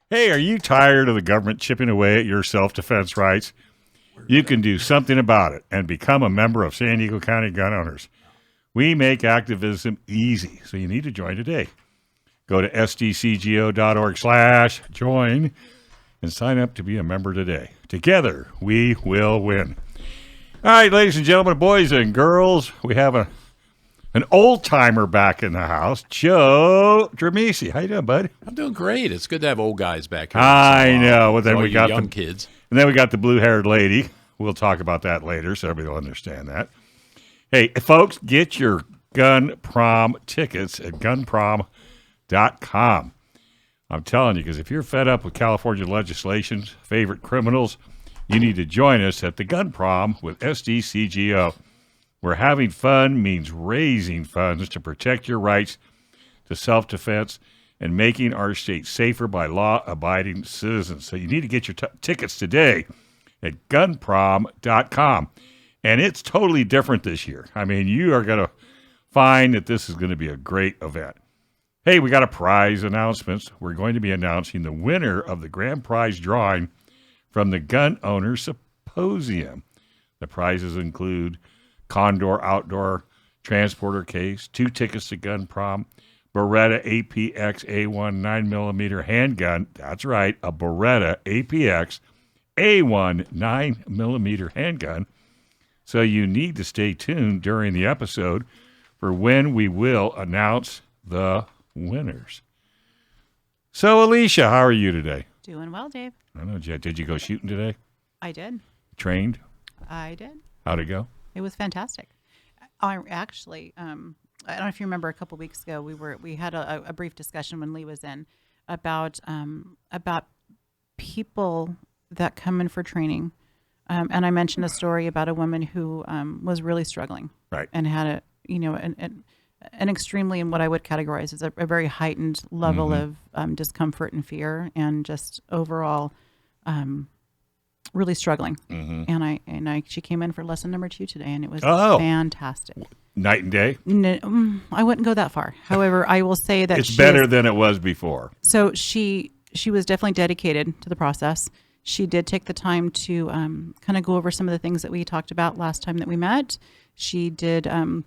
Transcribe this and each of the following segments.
Hey, are you tired of the government chipping away at your self-defense rights? You can do something about it and become a member of San Diego County Gun Owners. We make activism easy, so you need to join today. Go to sdcgo.org/join and sign up to be a member today. Together, we will win. All right, ladies and gentlemen, boys and girls, we have an old-timer back in the house, Joe Drammissi. How you doing, bud? I'm doing great. It's good to have old guys back here. I know. Well, then we got young kids. And then we got the blue-haired lady. We'll talk about that later, so everybody will understand that. Hey, folks, get your gun prom tickets at gunprom.com. I'm telling you, because if you're fed up with California legislation's favorite criminals, you need to join us at the gun prom with SDCGO, where having fun means raising funds to protect your rights to self-defense and making our state safer by law-abiding citizens. So you need to get your tickets today at gunprom.com. And it's totally different this year. I mean, you are going to find that this is going to be a great event. Hey, we got a prize announcements. We're going to be announcing the winner of the grand prize drawing from the Gun Owners Symposium. The prizes include Condor Outdoor Transporter Case, 2 tickets to Gun Prom, Beretta APX A1 9mm handgun. That's right, a Beretta APX A1 9mm handgun. So you need to stay tuned during the episode for when we will announce the winners. So, Alicia, how are you today? Doing well, Dave. I know, Jet. Did you go shooting today? I did. Trained? I did. How'd it go? It was fantastic. I actually, I don't know if you remember a couple weeks ago, we had a brief discussion when Lee was in about people that come in for training. And I mentioned a story about a woman who was really struggling, right, and had an extremely, in what I would categorize as a very heightened level of discomfort and fear, and just overall really struggling. And she came in for lesson number 2 today, and it was fantastic. Night and day? No, I wouldn't go that far. However, I will say that it's better than it was before. So she was definitely dedicated to the process. She did take the time to kind of go over some of the things that we talked about last time that we met. She did kind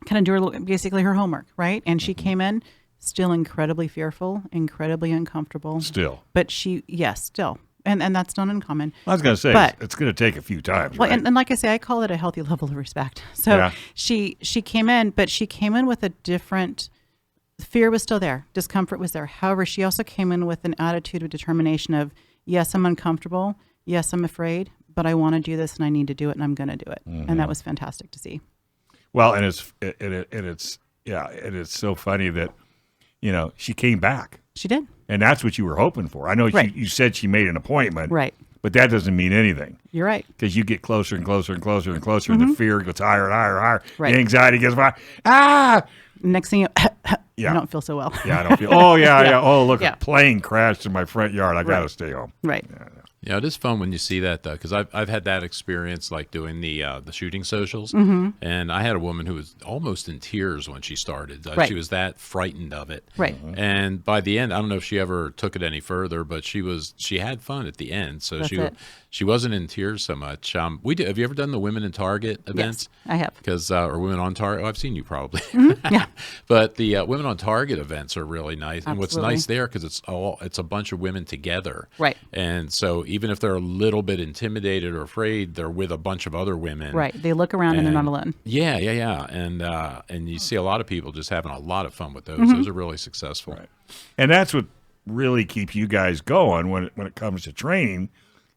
of do basically her homework, right? And she came in still incredibly fearful, incredibly uncomfortable. Still. But still. And that's not uncommon. I was going to say, but it's going to take a few times, well, right? And like I say, I call it a healthy level of respect. So yeah. she came in, but she came in with a different, fear was still there. Discomfort was there. However, she also came in with an attitude of determination of, yes, I'm uncomfortable. Yes, I'm afraid, but I want to do this and I need to do it and I'm going to do it. And that was fantastic to see. Well, and it's so funny that, she came back. She did. And that's what you were hoping for. I know right. you said she made an appointment. Right. But that doesn't mean anything. You're right. Because you get closer and closer and closer and closer, and the fear goes higher and higher and higher. Right. The anxiety gets higher. Ah! Next thing you don't feel so well. Yeah, I don't feel. Oh, yeah. Yeah. Oh, look, a plane crashed in my front yard. I got to stay home. Right. Yeah, it is fun when you see that, though, because I've had that experience, like doing the shooting socials, and I had a woman who was almost in tears when she started. Right. She was that frightened of it. Right. And by the end, I don't know if she ever took it any further, but she had fun at the end. So she wasn't in tears so much. Have you ever done the Women in Target events? Yes, I have. Because or Women on Target. Oh, I've seen you probably. Yeah. But the Women on Target events are really nice, and what's Absolutely. nice there because it's a bunch of women together. Right. And so even if they're a little bit intimidated or afraid, they're with a bunch of other women. Right. They look around and they're not alone. Yeah. And you see a lot of people just having a lot of fun with those. Those are really successful. Right. And that's what really keeps you guys going when it comes to training,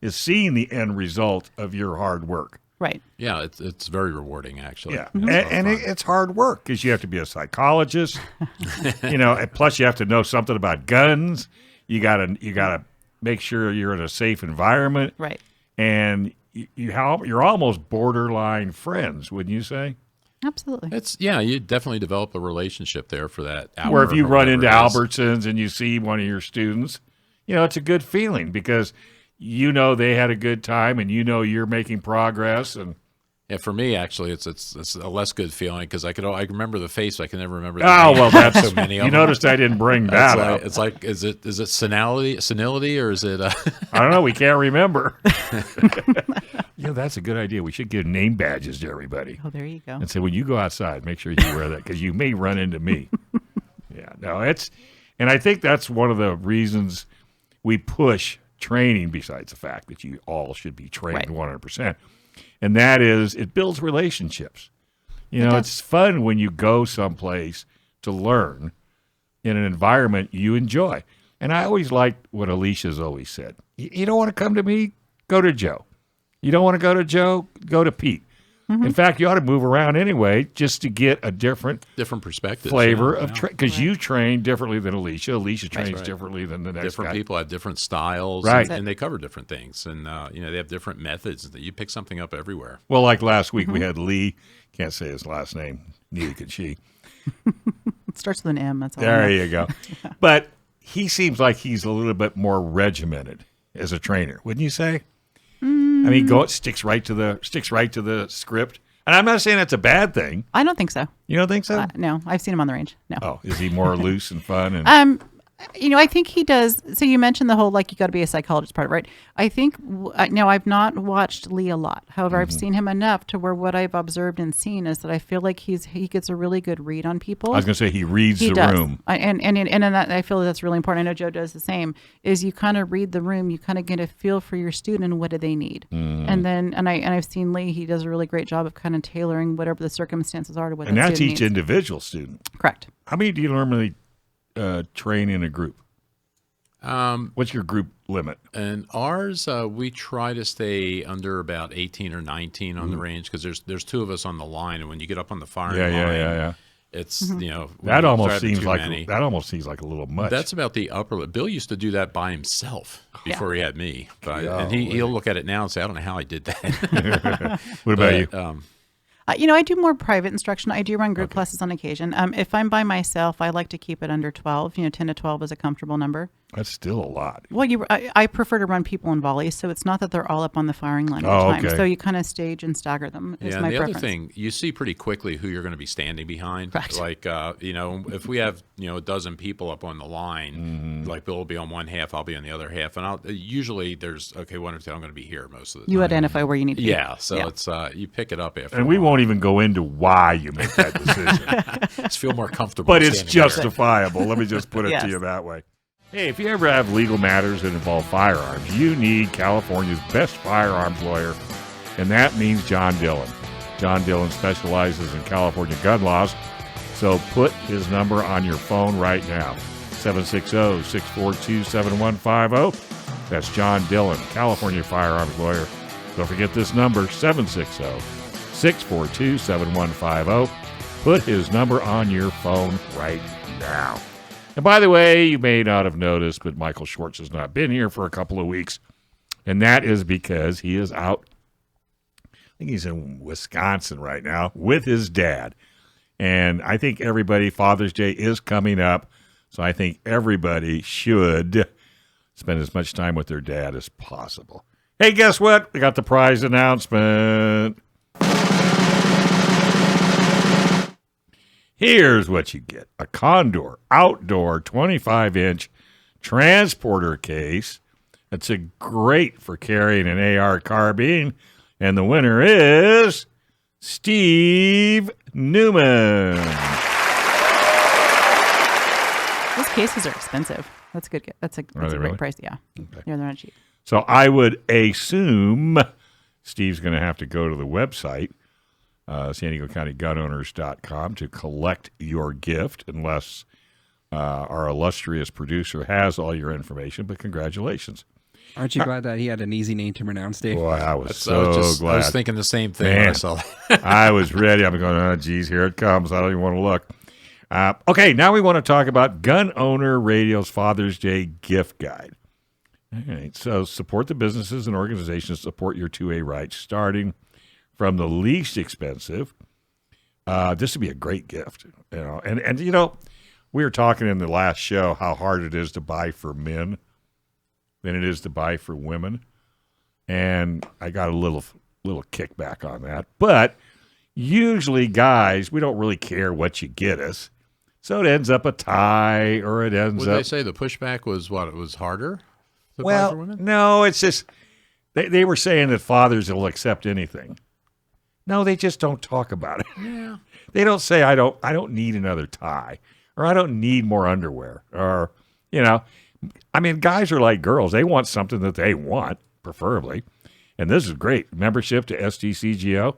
is seeing the end result of your hard work. Right. Yeah, it's very rewarding, actually. Yeah, and it's hard work because you have to be a psychologist, and plus you have to know something about guns. You gotta make sure you're in a safe environment, right? And you're almost borderline friends, wouldn't you say? Absolutely. You definitely develop a relationship there for that hour. Where if you run into Albertsons and you see one of your students, it's a good feeling because they had a good time and you're making progress, and Yeah, for me, actually, it's a less good feeling because I remember the face, but I can never remember the Oh, name. well, that's so many of you them. noticed I didn't bring that up. It's like is it senility or is it? I don't know. We can't remember. That's a good idea. We should give name badges to everybody. Oh, there you go. And say, when you go outside, make sure you wear that because you may run into me. And I think that's one of the reasons we push training, besides the fact that you all should be trained 100%. And that is, it builds relationships. It's fun when you go someplace to learn in an environment you enjoy. And I always liked what Alicia's always said. You don't want to come to me? Go to Joe. You don't want to go to Joe? Go to Pete. Mm-hmm. In fact, you ought to move around anyway just to get a different perspective, flavor of because you train differently than Alicia. Alicia trains differently than the next different guy. People have different styles, right? And they cover different things, and they have different methods. That you pick something up everywhere. Well, like last week we had Lee. Can't say his last name. Neither could she. It starts with an M. That's all. There you go. But he seems like he's a little bit more regimented as a trainer, wouldn't you say? I mean, sticks right to the script. And I'm not saying that's a bad thing. I don't think so. You don't think so? No, I've seen him on the range. No. Oh, is he more loose and fun? And I think he does. So you mentioned the whole, you got to be a psychologist part, right? I think, now I've not watched Lee a lot. However, I've seen him enough to where what I've observed and seen is that I feel like he gets a really good read on people. I was going to say he reads the room. And that, I feel that's really important. I know Joe does the same, is you kind of read the room, you kind of get a feel for your student and what do they need. And then, I've seen Lee, he does a really great job of kind of tailoring whatever the circumstances are to what the student needs. And that's each individual student. Correct. How many do you normally train in a group? What's your group limit? And ours, we try to stay under about 18 or 19 on the range because there's two of us on the line, and when you get up on the firing line, it's that almost seems like a little much. That's about the upper limit. Bill used to do that by himself before he had me, and he'll look at it now and say, "I don't know how I did that." What about you? I do more private instruction. I do run group classes on occasion. If I'm by myself, I like to keep it under 12. 10 to 12 is a comfortable number. That's still a lot. Well, I prefer to run people in volleys, so it's not that they're all up on the firing line all the time. Okay. So you kind of stage and stagger them. Is my preference. Other thing, you see pretty quickly who you're going to be standing behind. Correct. Like, if we have a dozen people up on the line, like Bill will be on one half, I'll be on the other half, and usually there's one or two. I'm going to be here most of the time. You identify where you need to be. Yeah, so it's you pick it up after. And we won't even go into why you make that decision. Just feel more comfortable. But it's justifiable. Let me just put it to you that way. Hey, if you ever have legal matters that involve firearms, you need California's best firearms lawyer, and that means John Dillon. John Dillon specializes in California gun laws, so put his number on your phone right now, 760-642-7150. That's John Dillon, California firearms lawyer. Don't forget this number, 760-642-7150. Put his number on your phone right now. And by the way, you may not have noticed, but Michael Schwartz has not been here for a couple of weeks. And that is because he is out, I think he's in Wisconsin right now, with his dad. And I think Father's Day is coming up. So I think everybody should spend as much time with their dad as possible. Hey, guess what? We got the prize announcement. Here's what you get. A Condor outdoor 25-inch transporter case. That's great for carrying an AR carbine. And the winner is Steve Newman. Those cases are expensive. That's good. That's a great price. Yeah. Okay. Yeah, they're not cheap. So I would assume Steve's going to have to go to the website, San Diego County Gunowners.com, to collect your gift, unless our illustrious producer has all your information. But congratulations. Aren't you glad that he had an easy name to pronounce, Dave? Boy, I was glad. I was thinking the same thing. Man, myself. I was ready. I'm going, oh, geez, here it comes. I don't even want to look. Okay, now we want to talk about Gun Owner Radio's Father's Day gift guide. All right, so support the businesses and organizations that support your 2A rights, starting from the least expensive. This would be a great gift, And we were talking in the last show how hard it is to buy for men than it is to buy for women, and I got a little little kickback on that. But usually, guys, we don't really care what you get us. So it ends up a tie, or it ends Would up. they say the pushback was what? It was harder to buy Well, for women? no, it's just they were saying that fathers will accept anything. No, they just don't talk about it. Yeah. They don't say I don't need another tie, or I don't need more underwear, or I mean, guys are like girls. They want something that they want, preferably. And this is great. Membership to SDCGO.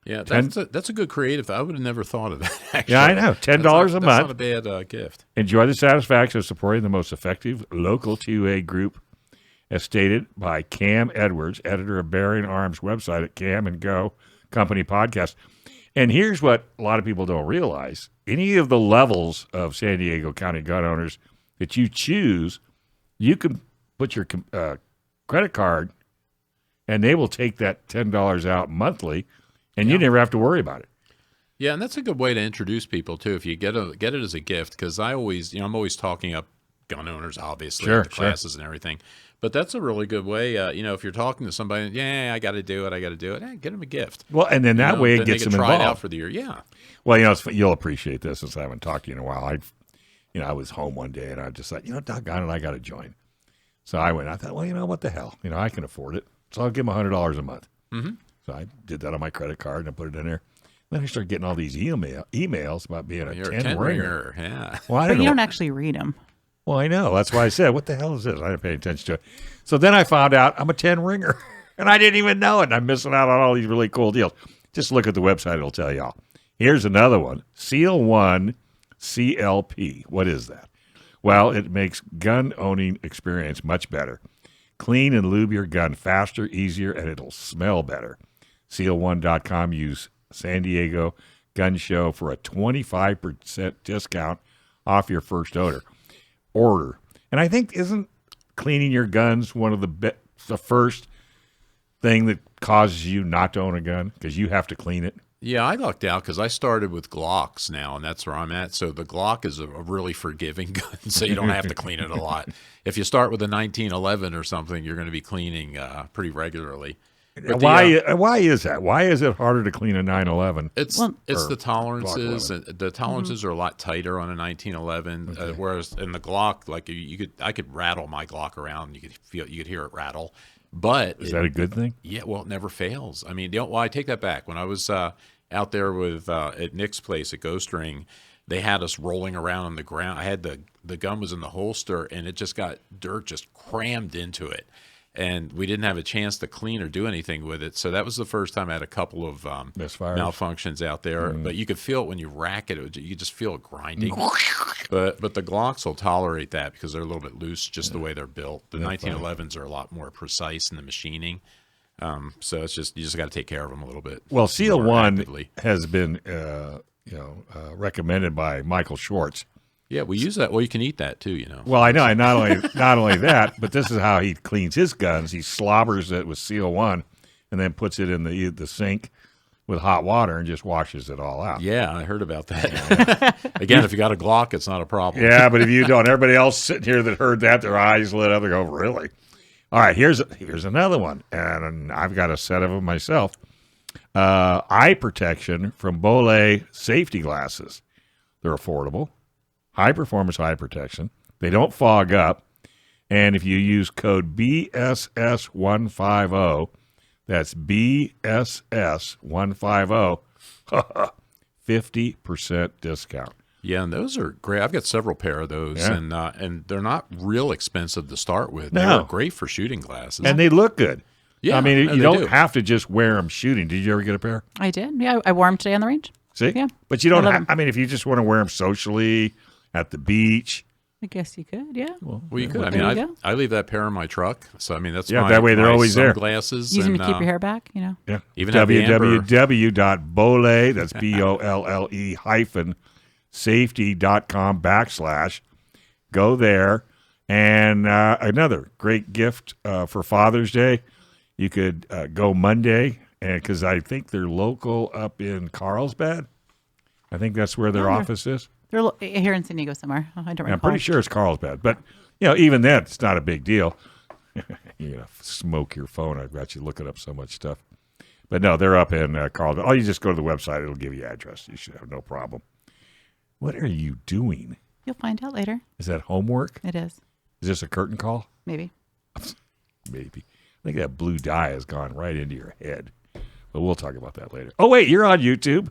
Yeah, that's a good creative. I would have never thought of that, actually. Yeah, I know. $10 a month. That's not a bad gift. Enjoy the satisfaction of supporting the most effective local 2A group, as stated by Cam Edwards, editor of Bearing Arms website at Cam and Go Company Podcast. And here's what a lot of people don't realize. Any of the levels of San Diego County gun owners that you choose, you can put your credit card, and they will take that $10 out monthly, and you never have to worry about it. Yeah, and that's a good way to introduce people too. If you get it as a gift, because I'm always talking up gun owners, obviously, at the classes and everything. But that's a really good way. If you're talking to somebody, I got to do it. Hey, get them a gift. Well, and then that way it then gets they can them try involved. it out for the year. Yeah. Well, you'll appreciate this since I haven't talked to you in a while. I was home one day and I just thought, doggone it, I got to join. So I went. I thought, well, what the hell? I can afford it, so I'll give them $100 a month. Mm-hmm. So I did that on my credit card and I put it in there. Then I started getting all these emails about being a 10 ringer. Yeah. Well, But you don't actually read them. Well, I know. That's why I said, what the hell is this? I didn't pay attention to it. So then I found out I'm a 10 ringer, and I didn't even know it. And I'm missing out on all these really cool deals. Just look at the website. It'll tell y'all. Here's another one. Seal 1 CLP. What is that? Well, it makes gun owning experience much better. Clean and lube your gun faster, easier, and it'll smell better. Seal1.com. Use San Diego Gun Show for a 25% discount off your first order. And I think, isn't cleaning your guns one of the first thing that causes you not to own a gun? Because you have to clean it. Yeah, I lucked out because I started with Glocks now, and that's where I'm at. So the Glock is a really forgiving gun, so you don't have to clean it a lot. If you start with a 1911 or something, you're going to be cleaning pretty regularly. But Why is that? Why is it harder to clean a 911? It's the tolerances. Glock The tolerances are a lot tighter on a 1911, whereas in the Glock, like I could rattle my Glock around. You could hear it rattle. But Is that a good thing? Yeah, well, it never fails. I mean, I take that back. When I was out there with at Nick's place at Ghost Ring, they had us rolling around on the ground. I had the gun was in the holster, and it just got dirt just crammed into it. And we didn't have a chance to clean or do anything with it. So that was the first time I had a couple of malfunctions out there. But you could feel it when you rack it. You could just feel it grinding. but the Glocks will tolerate that because they're a little bit loose, just the way they're built. The 1911s are a lot more precise in the machining. So it's just you just got to take care of them a little bit. Well, Seal 1 actively. has been recommended by Michael Schwartz. Yeah, we use that. Well, you can eat that too, Well, I know. And not only that, but this is how he cleans his guns. He slobbers it with Seal 1 and then puts it in the sink with hot water and just washes it all out. Yeah, I heard about that. Again, if you got a Glock, it's not a problem. Yeah, but if you don't, everybody else sitting here that heard that, their eyes lit up. They go, really? All right, here's another one, and I've got a set of them myself. Eye protection from Bolle safety glasses. They're affordable. High-performance eye protection. They don't fog up. And if you use code BSS150, that's BSS150, 50% discount. Yeah, and those are great. I've got several pair of those, and they're not real expensive to start with. No. They're great for shooting glasses. And they look good. Yeah, I mean, you they don't do. have to just wear them shooting. Did you ever get a pair? I did. Yeah, I wore them today on the range. See? Yeah. But you don't I love have, 'em. I mean, if you just want to wear them socially at the beach. I guess you could. Yeah. Well, you could. I There mean, you go. I leave that pair in my truck, so I mean that's That way they're my always there. sunglasses. Use them and, to keep your hair back. Yeah. Even have the amber- www.bolle, that's BOLLE hyphen safety.com / go there. And another great gift for Father's Day. You could go Monday, and because I think they're local up in Carlsbad. I think that's where their office is. They're here in San Diego somewhere. I don't recall. I'm pretty sure it's Carlsbad, but even then, it's not a big deal. You're gonna smoke your phone. I've got you looking up so much stuff. But no, they're up in Carlton. Oh, you just go to the website. It'll give you address. You should have no problem. What are you doing? You'll find out later. Is that homework? It is. Is this a curtain call? Maybe. Maybe. I think that blue dye has gone right into your head. But we'll talk about that later. Oh, wait, you're on YouTube.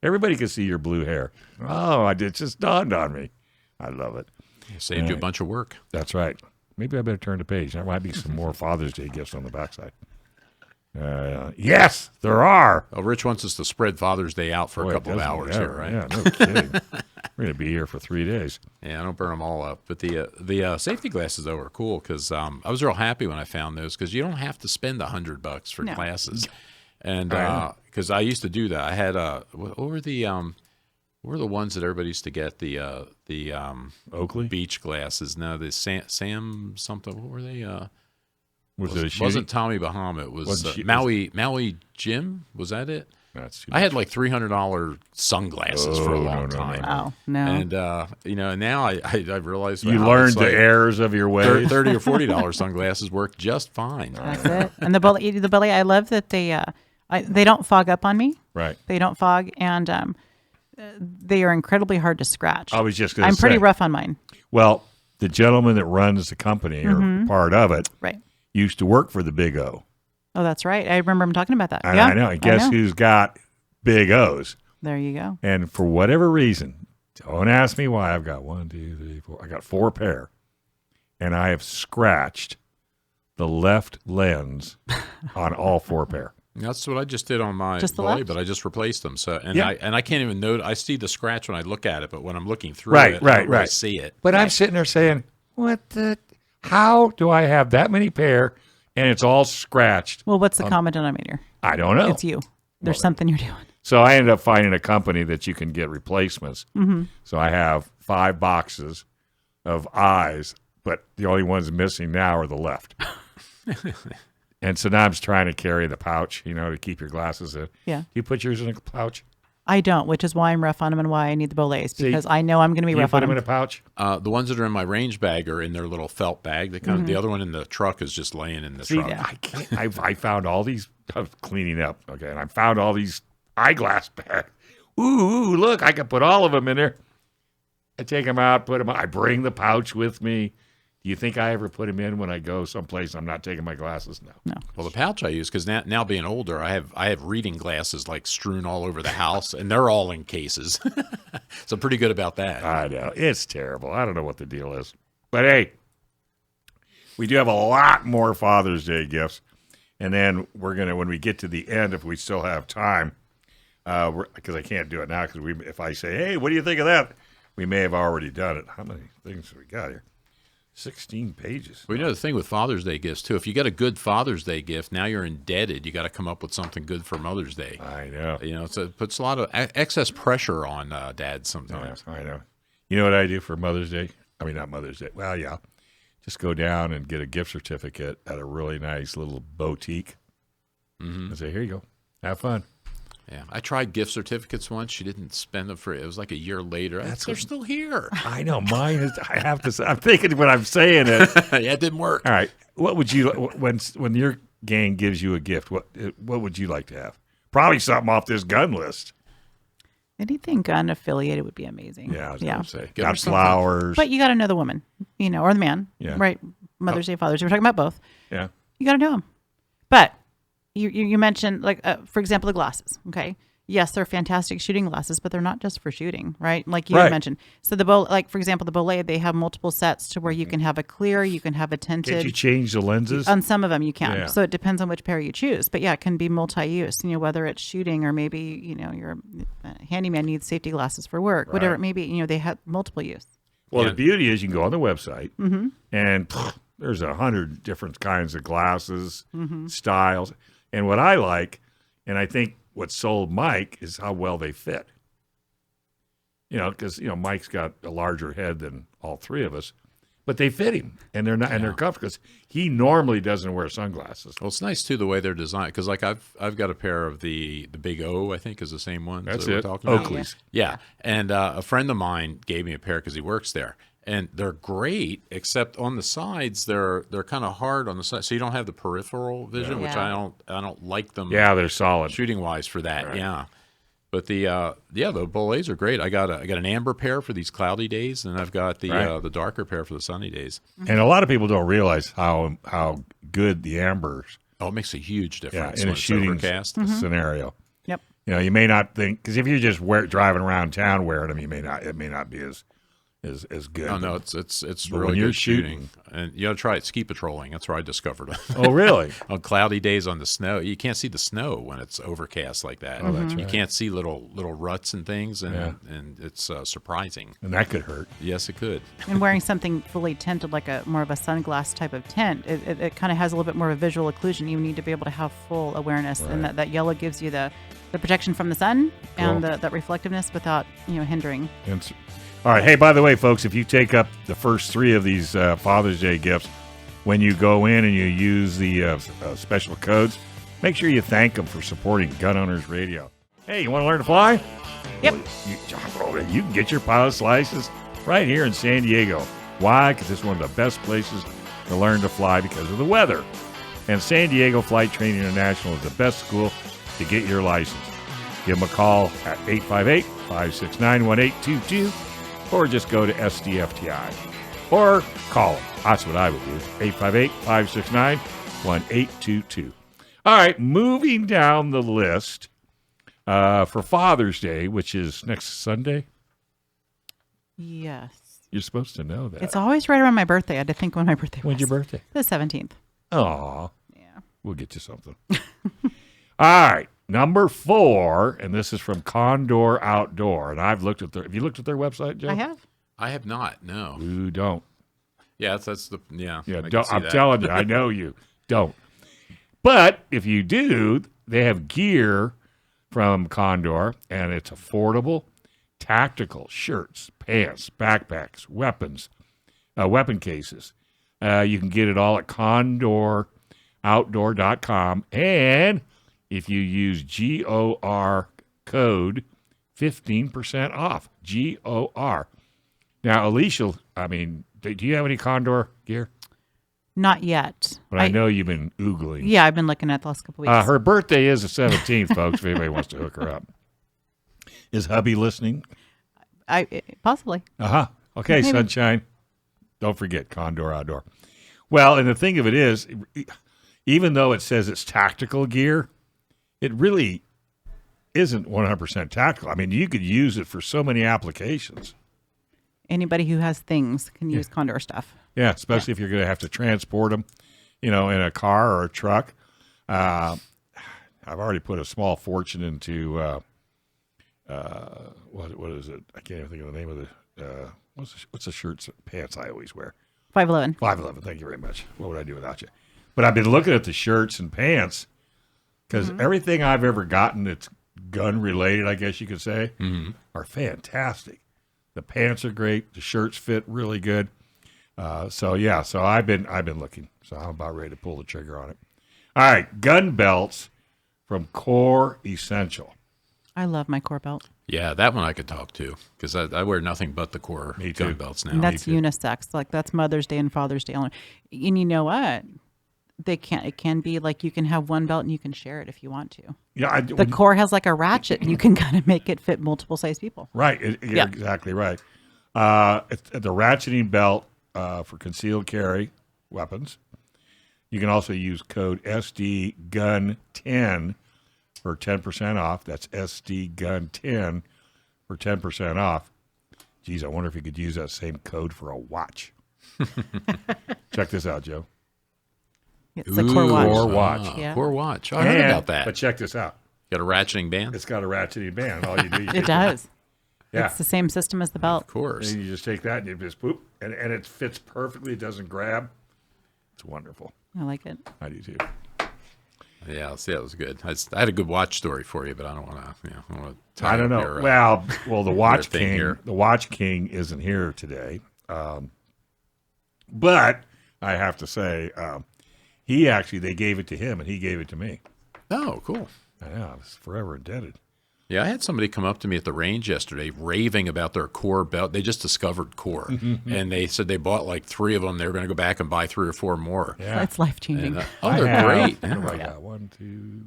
Everybody can see your blue hair. Oh, it just dawned on me. I love it. Saved you a bunch of work. That's right. Maybe I better turn the page. There might be some more Father's Day gifts on the backside. Yes, there are. Oh, Rich wants us to spread Father's Day out for a couple of hours here, right? Yeah, no kidding. We're going to be here for 3 days. Yeah, I don't burn them all up. But the safety glasses, though, are cool because I was real happy when I found those because you don't have to spend $100 for glasses. And because I used to do that. I had, what were the ones that everybody used to get? The Oakley? Beach glasses. No, the Sam something. What were they? Wasn't Tommy Bahama. It was Wasn't Maui Jim. Was that it? That's too I had like $300 sunglasses for a long time. Oh, no. And and now I realized You wow, learned it's the like errors of your ways. $30 or $40 sunglasses work just fine. That's it. And the belly, I love that they don't fog up on me. Right. They don't fog, and they are incredibly hard to scratch. I was just going to I'm say. pretty rough on mine. Well, the gentleman that runs the company or part of it Right. used to work for the Big O. Oh, that's right. I remember him talking about that. And Yeah, I know. And guess who's got Big O's? There you go. And for whatever reason, don't ask me why. I've got 1, 2, 3, 4. I got 4 pair. And I have scratched the left lens on all 4 pair. That's what I just did on my Just the belly, left? but I just replaced them. So Yeah. I can't even know. I see the scratch when I look at it, but when I'm looking through Right, it, right, I don't really right. see it. But I'm sitting there saying, how do I have that many pair and it's all scratched? Well, what's the common denominator? I don't know. It's you. There's something you're doing. So I ended up finding a company that you can get replacements. Mm-hmm. So I have 5 boxes of eyes, but the only ones missing now are the left. And so now I'm just trying to carry the pouch, to keep your glasses in. Yeah. Do you put yours in a pouch? I don't, which is why I'm rough on them and why I need the Boleys, See, because I know I'm going to be Do you rough put on them in them. a pouch? The ones that are in my range bag are in their little felt bag. They kind of, the other one in the truck is just laying in the See, truck. I can't. I found all these. I was cleaning up, okay, and I found all these eyeglass bags. Ooh, look! I can put all of them in there. I take them out, put them. I bring the pouch with me. Do you think I ever put them in when I go someplace I'm not taking my glasses? No. Well, the pouch I use because now being older, I have reading glasses like strewn all over the house, and they're all in cases. So I'm pretty good about that. I know. It's terrible. I don't know what the deal is. But hey, we do have a lot more Father's Day gifts. And then we're going to, when we get to the end, if we still have time, because I can't do it now, because if I say, hey, what do you think of that? We may have already done it. How many things have we got here? 16 pages. Well, the thing with Father's Day gifts, too, if you get a good Father's Day gift, now you're indebted. You got to come up with something good for Mother's Day. I know. So it puts a lot of excess pressure on dads sometimes. I know. You know what I do for Mother's Day? I mean, not Mother's Day. Well, yeah. Just go down and get a gift certificate at a really nice little boutique. And say, here you go. Have fun. Yeah, I tried gift certificates once. She didn't spend them for it. It was like a year later. They're still here. I know. Mine is, I have to say, I'm thinking when I'm saying it. Yeah, it didn't work. All right. What would you, when your gang gives you a gift, what would you like to have? Probably something off this gun list. Anything gun affiliated would be amazing. Yeah, I was going to say. Get her Got something. flowers. But you got to know the woman, or the man, Yeah. right? Mother's Day, Father's Day. We're talking about both. Yeah. You got to know them. But you mentioned, like, for example, the glasses. Okay. Yes, they're fantastic shooting glasses, but they're not just for shooting, right? Like you had mentioned. So for example, the Bolay, they have multiple sets to where you can have a clear, you can have a tinted. Did you change the lenses? On some of them you can. Yeah. So it depends on which pair you choose. But yeah, it can be multi-use, whether it's shooting or maybe, your handyman needs safety glasses for work, whatever it may be, they have multiple use. Well, Yeah. the beauty is you can go on the website and there's 100 different kinds of glasses, styles. And what I like, and I think what sold Mike, is how well they fit. Because Mike's got a larger head than all 3 of us, but they fit him, and they're not, and they're comfortable. Because he normally doesn't wear sunglasses. Well, it's nice too the way they're designed because like I've got a pair of the Big O, I think is the same one. That's that we're it. talking about. Oakley's. Yeah, and a friend of mine gave me a pair because he works there, And they're great, except on the sides they're kind of hard on the side, so you don't have the peripheral vision, which Yeah. I don't like them. Yeah, they're solid. Shooting wise for that, yeah. But the Boulets are great. I got an amber pair for these cloudy days, and I've got the darker pair for the sunny days. And a lot of people don't realize how good the ambers. Oh, it makes a huge difference in when a it's shooting overcast. scenario. Yep. You know, you may not think because if you're just driving around town wearing them, it may not be as good. Oh no, it's But really when you're good shooting. And you got to try it ski patrolling. That's where I discovered it. Oh, really? On cloudy days on the snow, you can't see the snow when it's overcast like that. Oh, that's You right. can't see little ruts and things, and it's surprising. And that could hurt. Yes, it could. And wearing something fully tinted, like a more of a sunglass type of tint, it kind of has a little bit more of a visual occlusion. You need to be able to have full awareness, and that yellow gives you the protection from the sun and that reflectiveness without hindering. All right. Hey, by the way, folks, if you take up the first 3 of these Father's Day gifts, when you go in and you use the special codes, make sure you thank them for supporting Gun Owners Radio. Hey, you want to learn to fly? Yep. Well, you can get your pilot's license right here in San Diego. Why? Because it's one of the best places to learn to fly because of the weather. And San Diego Flight Training International is the best school to get your license. Give them a call at 858-569-1822 or just go to SDFTI or call them. That's what I would do. 858-569-1822. All right, moving down the list for Father's Day, which is next Sunday. Yes. You're supposed to know that. It's always right around my birthday. I had to think when my birthday was. When's your birthday? The 17th. Aw. Yeah. We'll get you something. All right. Number 4, and this is from Condor Outdoor. And I've looked at have you looked at their website, Joe? I have. I have not. No. You don't. Yeah, that's the Yeah, I can don't, see I'm that. telling you, I know you don't. But if you do, they have gear from Condor, and it's affordable, tactical shirts, pants, backpacks, weapons, weapon cases. You can get it all at CondorOutdoor.com, and if you use GOR code, 15% off. GOR. Now, Alicia, do you have any Condor gear? Not yet. But I know you've been oogling. Yeah, I've been looking at the last couple weeks. Her birthday is the 17th, folks, if anybody wants to hook her up. Is hubby listening? Possibly. Uh-huh. Okay, Maybe. Sunshine. Don't forget Condor Outdoor. Well, and the thing of it is, even though it says it's tactical gear, it really isn't 100% tactical. I mean, you could use it for so many applications. Anybody who has things can use Condor stuff. Yeah, especially if you're going to have to transport them, in a car or a truck. I've already put a small fortune into what is it? I can't even think of the name of the what's the shirts and pants I always wear? 511. 511. Thank you very much. What would I do without you? But I've been looking at the shirts and pants because everything I've ever gotten that's gun related, I guess you could say, are fantastic. The pants are great. The shirts fit really good. So I've been looking. So I'm about ready to pull the trigger on it. All right, gun belts from Core Essential. I love my core belt. Yeah, that one I could talk to because I wear nothing but the core Me too. gun belts now. And that's unisex. Like that's Mother's Day and Father's Day. And you know what? It can be like you can have one belt and you can share it if you want to. Yeah, The core has like a ratchet and you can kind of make it fit multiple size people. right. You're exactly right. It's the ratcheting belt for concealed carry weapons. You can also use code SDGUN10 for 10% off. That's SDGUN10 for 10% off. Geez, I wonder if you could use that same code for a watch. Check this out, Joe. It's a core watch. Core watch. Yeah. Core watch. I heard about that. But check this out. Got a ratcheting band? It's got a ratcheting band. All you do, It does. Yeah. It's the same system as the belt. Of course. And you just take that and you just poop, and it fits perfectly. It doesn't grab. It's wonderful. I like it. I do too. Yeah, see, that was good. I had a good watch story for you, but I don't want to. I don't know. Well, the Watch thing King, here. the Watch King isn't here today. But I have to say, they gave it to him and he gave it to me. Oh, cool. I know. I was forever indebted. Yeah, I had somebody come up to me at the range yesterday raving about their core belt. They just discovered core, and they said they bought like 3 of them. They were going to go back and buy 3 or 4 more. Yeah. It's life changing. And, I they're have- great. What do I Yeah. got? 1, 2.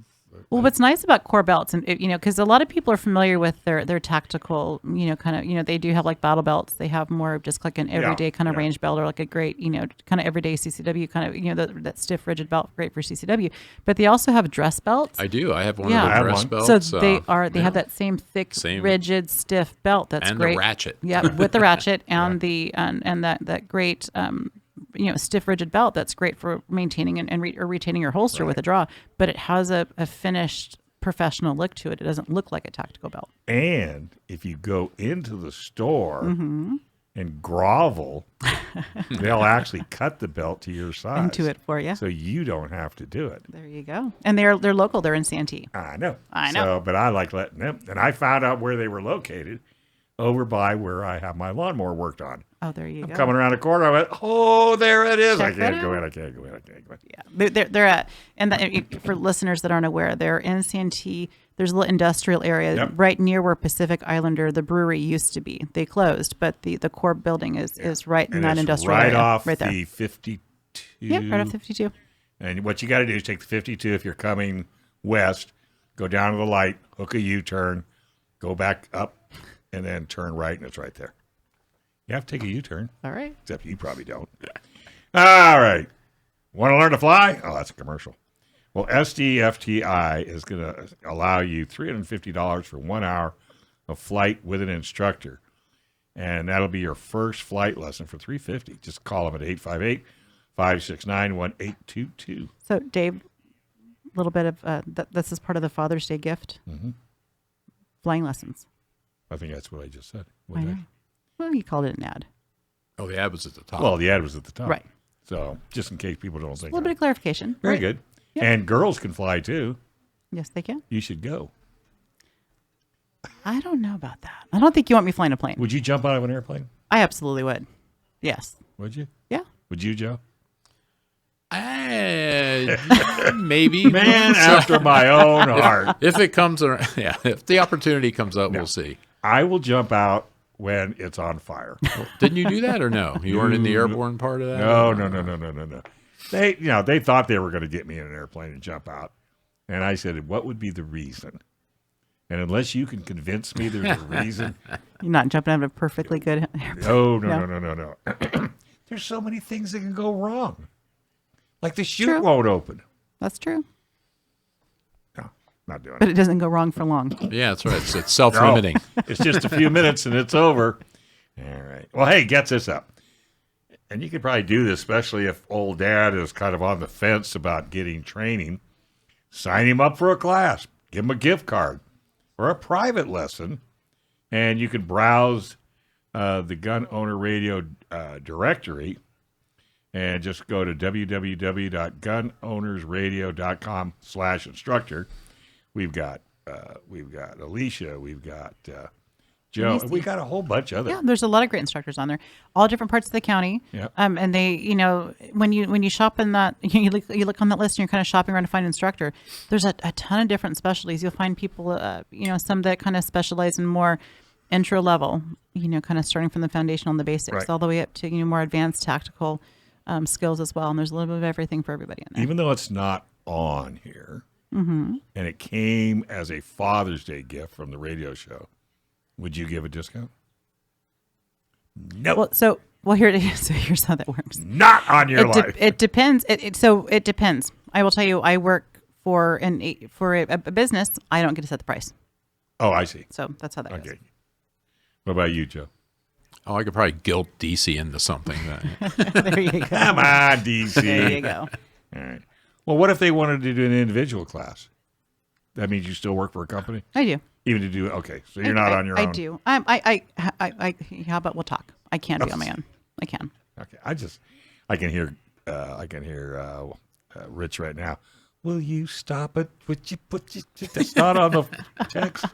Well, what's nice about core belts, and because a lot of people are familiar with their tactical, kind of, they do have like battle belts. They have more of just like an everyday kind of range belt, or like a great, kind of everyday CCW kind of, that stiff, rigid belt, great for CCW. But they also have dress belts. I do. I have one Yeah. of I the have dress one. belts. So they have that same thick, rigid, stiff belt. That's and great. the ratchet. Yeah, with the ratchet and the and that great stiff rigid belt. That's great for maintaining and retaining your holster with a draw. But it has a finished professional look to it. It doesn't look like a tactical belt. And if you go into the store and grovel, they'll actually cut the belt to your size. Into it for you. So you don't have to do it. There you go. And they're local. They're in Santee. I know. I know. So, but I like letting them. And I found out where they were located over by where I have my lawnmower worked on. Oh, there you go. Coming around the corner, I went, oh, there it is. Check I that can't go out. in. I can't go in. I can't go in. Yeah, they're at, and for listeners that aren't aware, they're in Santee. There's a little industrial area right near where Pacific Islander, the brewery, used to be. They closed, but the core building is right in And that it's industrial right area, off right there. the 52. Yep, right off 52. And what you got to do is take the 52 if you're coming west, go down to the light, hook a U-turn, go back up, and then turn right, and it's right there. You have to take a U-turn, All right. except you probably don't. All right. Want to learn to fly? Oh, that's a commercial. Well, SDFTI is going to allow you $350 for 1 hour of flight with an instructor. And that'll be your first flight lesson for $350. Just call them at 858-569-1822. So, Dave, a little bit of this is part of the Father's Day gift. Flying lessons. I think that's what I just said. I know. Well, you called it an ad. Oh, the ad was at the top. Well, the ad was at the top. Right. So just in case people don't A think little bit of clarification. Very Right. good. Yep. And girls can fly too. Yes, they can. You should go. I don't know about that. I don't think you want me flying a plane. Would you jump out of an airplane? I absolutely would. Yes. Would you? Yeah. Would you, Joe? Maybe. Man after my own heart. If it comes around, if the opportunity comes up, we'll see. I will jump out when it's on fire. Didn't you do that or no? You weren't in the airborne part of that? No. They thought they were going to get me in an airplane and jump out. And I said, what would be the reason? And unless you can convince me there's a reason. You're not jumping out of a perfectly good No. There's so many things that can go wrong. Like the chute won't open. That's true. No, not doing But it. it doesn't go wrong for long. Yeah, that's right. It's self-limiting. It's just a few minutes and it's over. All right. Well, hey, get this up. And you could probably do this, especially if old dad is kind of on the fence about getting training. Sign him up for a class. Give him a gift card or a private lesson. And you can browse the Gun Owner Radio directory and just go to www.gunownersradio.com/instructor. We've got Alicia. We've got Joe. Denise. We got a whole bunch of Yeah, them. there's a lot of great instructors on there, all different parts of the county. Yep. And they, when you shop in that, you look on that list and you're kind of shopping around to find an instructor. There's a ton of different specialties. You'll find people, some that kind of specialize in more intro level, kind of starting from the foundation on the basics, Right. all the way up to more advanced tactical skills as well. And there's a little bit of everything for everybody in there. Even though it's not on here, and it came as a Father's Day gift from the radio show, would you give a discount? No, Here it is. So here's how that works. not on your life. It depends. It depends. I will tell you, I work for a business. I don't get to set the price. Oh, I see. So that's how that goes. Okay. What about you, Joe? Oh, I could probably guilt DC into something. There you go. Come on, DC. There you go. All right. Well, what if they wanted to do an individual class? That means you still work for a company? I do. Even to do, okay, so you're not on your own. I do. How about we'll talk? I can be on my own. I can. Okay, I can hear Rich right now. Will you stop it? Would you put that's not on the text?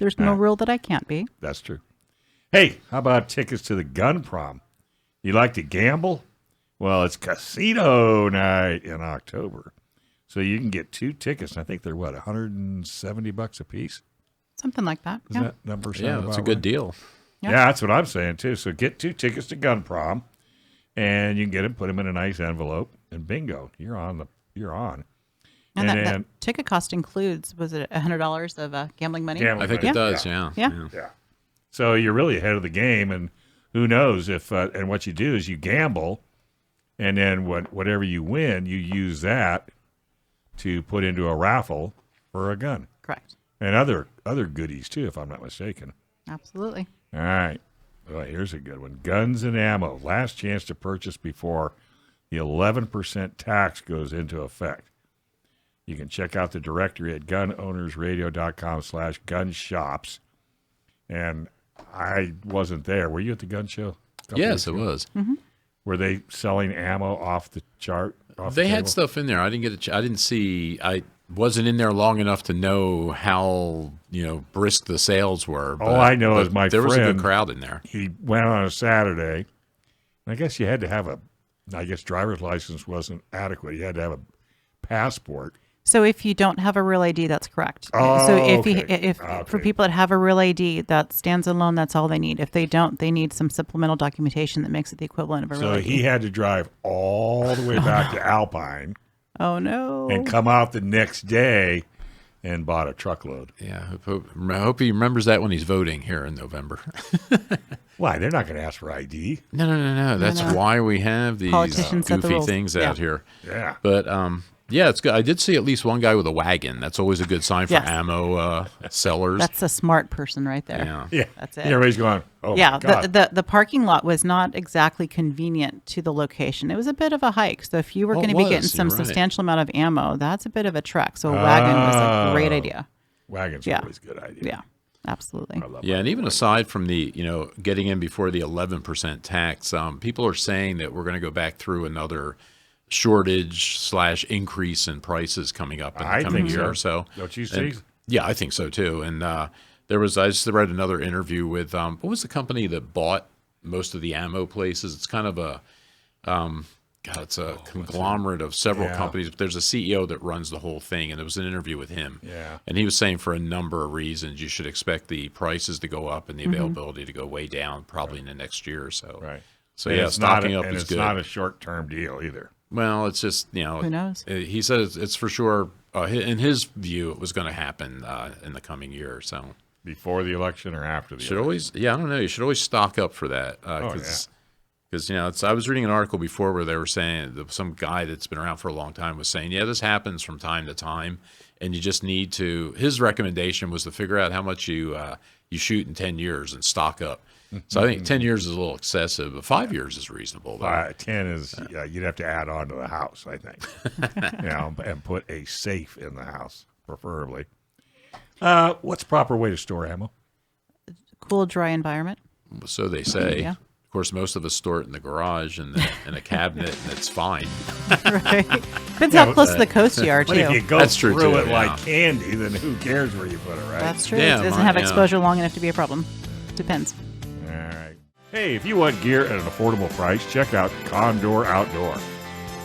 There's no rule that I can't be. That's true. Hey, how about tickets to the gun prom? You like to gamble? Well, it's casino night in October. So you can get 2 tickets. I think they're $170 a piece? Something like that. Does Yeah. that number sound Yeah, that's a about good right? deal. Yeah. Yeah, that's what I'm saying too. So get 2 tickets to Gun Prom, and you can get them, put them in a nice envelope, and bingo, you're on. And And that then- ticket cost includes, was it $100 of gambling money? Gambling I think money. it does. Yeah. Yeah. Yeah. So you're really ahead of the game, and who knows if and what you do is you gamble, and then whatever you win, you use that to put into a raffle for a gun Correct. and other goodies too, if I'm not mistaken. Absolutely. All right. Well, here's a good one. Guns and ammo. Last chance to purchase before the 11% tax goes into effect. You can check out the directory at gunownersradio.com/gunshops. And I wasn't there. Were you at the gun show? a couple Yes, weeks it ago? was. Were they selling ammo off the chart? They had stuff in there. I didn't get. I didn't see. I wasn't in there long enough to know how brisk the sales were. All I know is my there was a good friend- crowd in there. He went on a Saturday. I guess you had to have driver's license wasn't adequate. You had to have a passport. So if you don't have a real ID, that's correct. Oh, so if okay. for Okay. people that have a real ID that stands alone, that's all they need. If they don't, they need some supplemental documentation that makes it the equivalent of a real So ID. he had to drive all the way back to Alpine Oh no. and come out the next day and bought a truckload. Yeah, I hope he remembers that when he's voting here in November. Why? They're not going to ask for ID. No. That's why we have these Politicians set the goofy rules. things Yeah. out here. Yeah. But yeah, it's good. I did see at least one guy with a wagon. That's always a good sign for Yes. ammo sellers. That's a smart person right there. Yeah. Yeah. That's it. Everybody's going, oh, Yeah, my God. the parking lot was not exactly convenient to the location. It was a bit of a hike. So if you were Oh, going it to be was. getting some You're right. substantial amount of ammo, that's a bit of a trek. So a wagon was a great idea. Wagon's Yeah. always a good idea. Yeah, absolutely. I love Yeah, my and even wagon. aside from the getting in before the 11% tax, people are saying that we're going to go back through another shortage/increase in prices coming up in the I coming think year so. or so. Don't you see? And- yeah, I think so too. And I just read another interview with what was the company that bought most of the ammo places? It's kind of a it's a conglomerate of several Yeah. companies. But there's a CEO that runs the whole thing, and there was an interview with him. Yeah. And he was saying for a number of reasons, you should expect the prices to go up and the availability to go way down probably in the next year or so. Right. So And yeah, it's not stocking a- up and is it's good. not a short-term deal either. Well, it's just Who knows? He says it's for sure. In his view, it was going to happen in the coming year. So Before the election or after the should election? always, I don't know. You should always stock up for that because I was reading an article before where they were saying that some guy that's been around for a long time was saying, yeah, this happens from time to time, and you just need to. His recommendation was to figure out how much you shoot in 10 years and stock up. So I think 10 years is a little excessive, but 5 years is reasonable. Though. 10 is, you'd have to add on to the house, I think. And put a safe in the house, preferably. What's proper way to store ammo? Cool, dry environment. So they say. Yeah. Of course, most of us store it in the garage and in a cabinet, and it's fine. Right. Depends how close to the coast you are, But if you too. go That's true, through too, it yeah. like candy, then who cares where you put it, right? That's true. Yeah, It doesn't have yeah. exposure long enough to be a problem. Depends. All right. Hey, if you want gear at an affordable price, check out Condor Outdoor.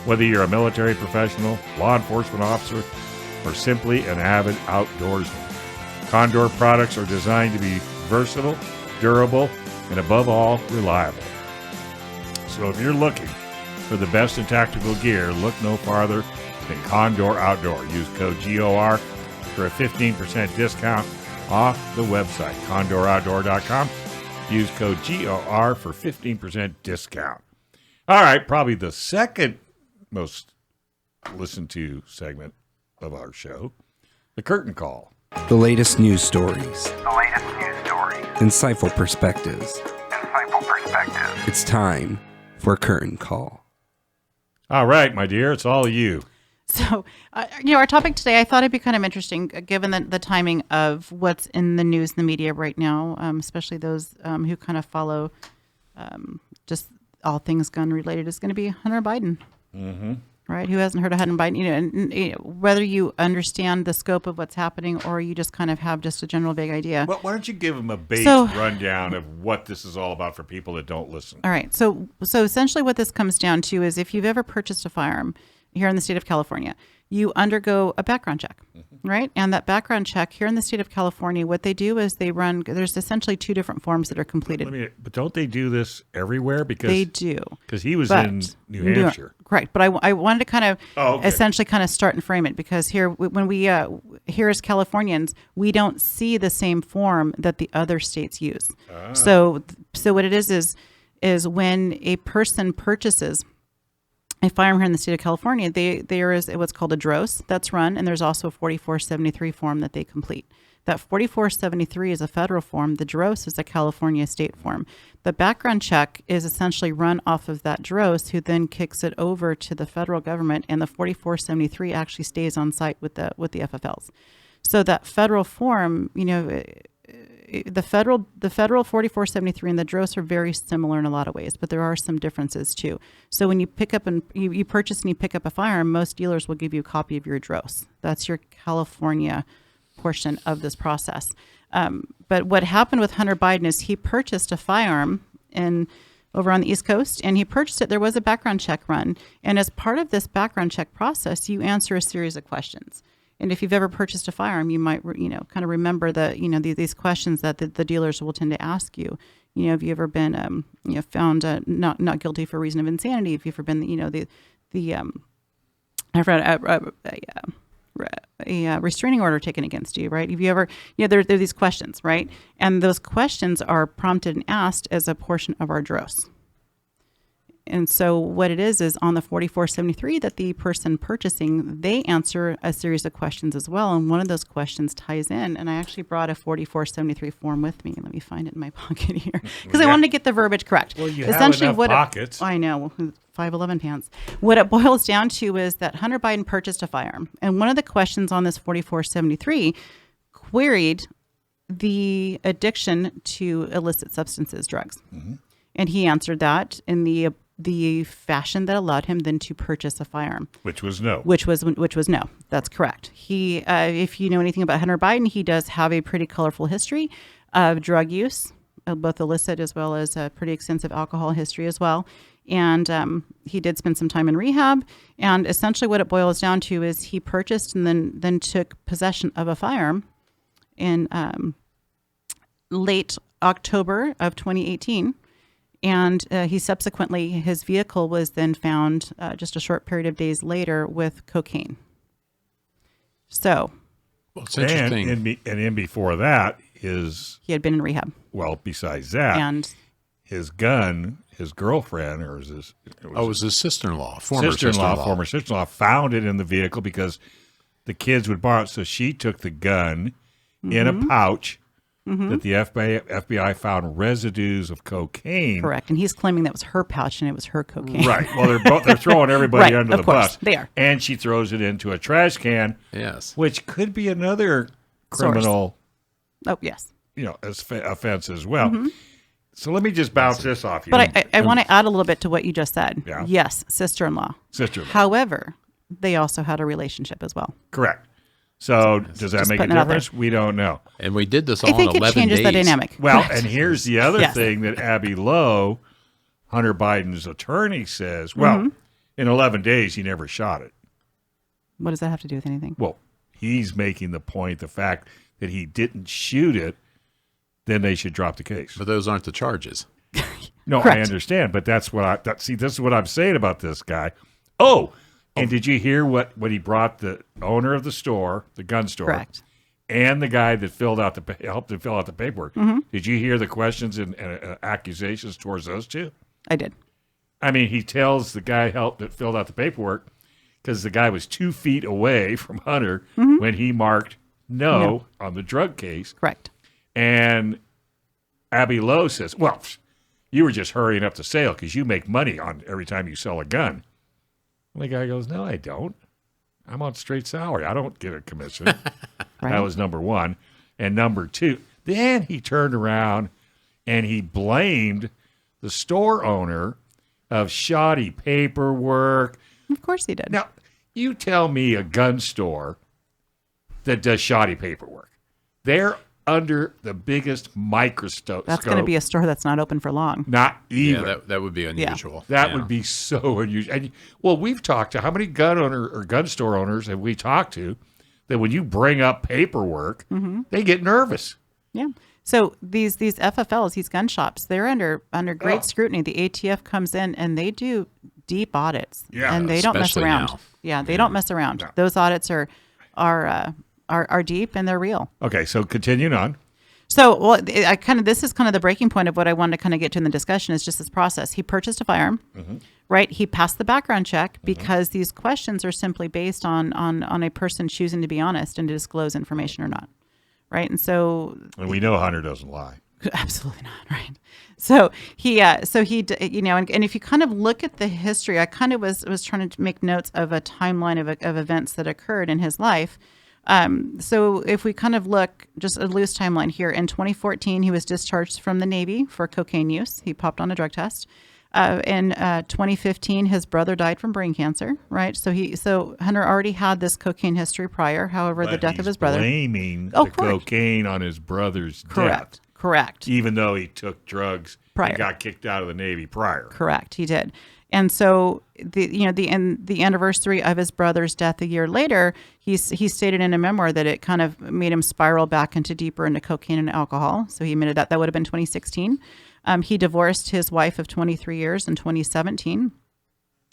Whether you're a military professional, law enforcement officer, or simply an avid outdoorsman, Condor products are designed to be versatile, durable, and above all, reliable. So if you're looking for the best in tactical gear, look no farther than Condor Outdoor. Use code GOR for a 15% discount off the website, condoroutdoor.com. Use code GOR for 15% discount. All right, probably the second most listened to segment of our show, the curtain call. The latest news stories, insightful perspectives. It's time for Curtain Call. All right, my dear, it's all you. So, our topic today, I thought it'd be kind of interesting, given the timing of what's in the news and the media right now, especially those who kind of follow just all things gun related, is going to be Hunter Biden. Mm-hmm. Right? Who hasn't heard of Hunter Biden? Whether you understand the scope of what's happening or you just kind of have just a general vague idea. Well, why don't you give them a base So- rundown of what this is all about for people that don't listen? All right. So essentially what this comes down to is if you've ever purchased a firearm here in the state of California, you undergo a background check, right? And that background check here in the state of California, what they do is they run, there's essentially 2 different forms that are completed. But don't they do this everywhere? Because They do. Because he was in New Hampshire. Correct. But I wanted to kind of okay. essentially kind of start and frame it, because here, when we, here as Californians, we don't see the same form that the other states use. So what it is when a person purchases a firearm here in the state of California, there is what's called a DROS that's run, and there's also a 4473 form that they complete. That 4473 is a federal form. The DROS is a California state form. The background check is essentially run off of that DROS, who then kicks it over to the federal government, and the 4473 actually stays on site with the FFLs. So that federal form, the federal 4473 and the DROS are very similar in a lot of ways, but there are some differences too. So when you pick up and you purchase and you pick up a firearm, most dealers will give you a copy of your DROS. That's your California portion of this process. But what happened with Hunter Biden is he purchased a firearm over on the East Coast, and he purchased it. There was a background check run, and as part of this background check process, you answer a series of questions. And if you've ever purchased a firearm, you might, kind of remember these questions that the dealers will tend to ask you. Have you ever been, found not guilty for reason of insanity? Have you ever been, a restraining order taken against you, right? Have you ever, there are these questions, right? And those questions are prompted and asked as a portion of our DROS. And so what it is on the 4473 that the person purchasing, they answer a series of questions as well. And one of those questions ties in. And I actually brought a 4473 form with me. Let me find it in my pocket here, because I wanted to get the verbiage correct. Well, you essentially have enough pockets. I know, 5'11" pants. What it boils down to is that Hunter Biden purchased a firearm. And one of the questions on this 4473 queried the addiction to illicit substances, drugs. Mm-hmm. And he answered that in the fashion that allowed him then to purchase a firearm. Which was no. Which was no. That's correct. He, if you know anything about Hunter Biden, he does have a pretty colorful history of drug use, both illicit as well as a pretty extensive alcohol history as well. And he did spend some time in rehab. And essentially what it boils down to is he purchased and then took possession of a firearm in late October of 2018. And he subsequently, his vehicle was then found just a short period of days later with cocaine. So, well, it's interesting. And in before that, he had been in rehab. Well, besides that, and his gun, his girlfriend, or it was his sister-in-law, former sister-in-law, found it in the vehicle because the kids would borrow it. So she took the gun in a pouch. Mm-hmm. That the FBI found residues of cocaine. Correct, and he's claiming that was her pouch and it was her cocaine. Right. Well, they're throwing everybody right, under the bus. They are, and she throws it into a trash can. Yes, which could be another criminal. Oh yes. Offense as well. Mm-hmm. So let me just bounce this off you. But I want to add a little bit to what you just said. Yeah. Yes, sister-in-law. However, they also had a relationship as well. Correct. So does that make a difference? We don't know. And we did this all in 11 days. I think it changes the dynamic. Well, and here's the other thing that Abby Lowe, Hunter Biden's attorney, says. Well, in 11 days, he never shot it. What does that have to do with anything? Well, he's making the point, the fact that he didn't shoot it, then they should drop the case. But those aren't the charges. No, Correct. I understand. But that's what this is what I'm saying about this guy. Oh, and did you hear what he brought the owner of the store, the gun store, correct, and the guy that helped him fill out the paperwork? Mm-hmm. Did you hear the questions and accusations towards those two? I did. I mean, he tells the guy that filled out the paperwork because the guy was 2 feet away from Hunter when he marked no on the drug case. Correct. And Abby Lowe says, "Well, you were just hurrying up the sale because you make money on every time you sell a gun." And the guy goes, "No, I don't. I'm on straight salary. I don't get a commission." Right. That was number one. And number two, then he turned around and he blamed the store owner of shoddy paperwork. Of course he did. Now, you tell me a gun store that does shoddy paperwork. They're under the biggest microscope. That's going to be a store that's not open for long. Not even. Yeah, that would be unusual. That Yeah. would be so unusual. And, well, we've talked to how many gun owner or gun store owners have we talked to that when you bring up paperwork, they get nervous. Yeah. So these FFLs, these gun shops, they're under great scrutiny. The ATF comes in and they do deep audits. Yeah, and they don't mess especially around. now. Yeah, they don't mess around. No. Those audits are deep and they're real. Okay, so continuing on. So, well, this is kind of the breaking point of what I wanted to kind of get to in the discussion is just this process. He purchased a firearm, right? He passed the background check because these questions are simply based on a person choosing to be honest and to disclose information or not, right? And so, And we know Hunter doesn't lie. absolutely not, right? So he, and if you kind of look at the history, I kind of was trying to make notes of a timeline of events that occurred in his life. So if we kind of look, just a loose timeline here, in 2014, he was discharged from the Navy for cocaine use. He popped on a drug test. In 2015, his brother died from brain cancer, right? So Hunter already had this cocaine history prior. However, the But death of he's his brother. blaming Oh, the correct. cocaine on his brother's death, Correct. even though he took drugs Prior. and got kicked out of the Navy prior. Correct. He did. And so the anniversary of his brother's death a year later, he stated in a memoir that it kind of made him spiral back deeper into cocaine and alcohol. So he admitted that would have been 2016. He divorced his wife of 23 years in 2017.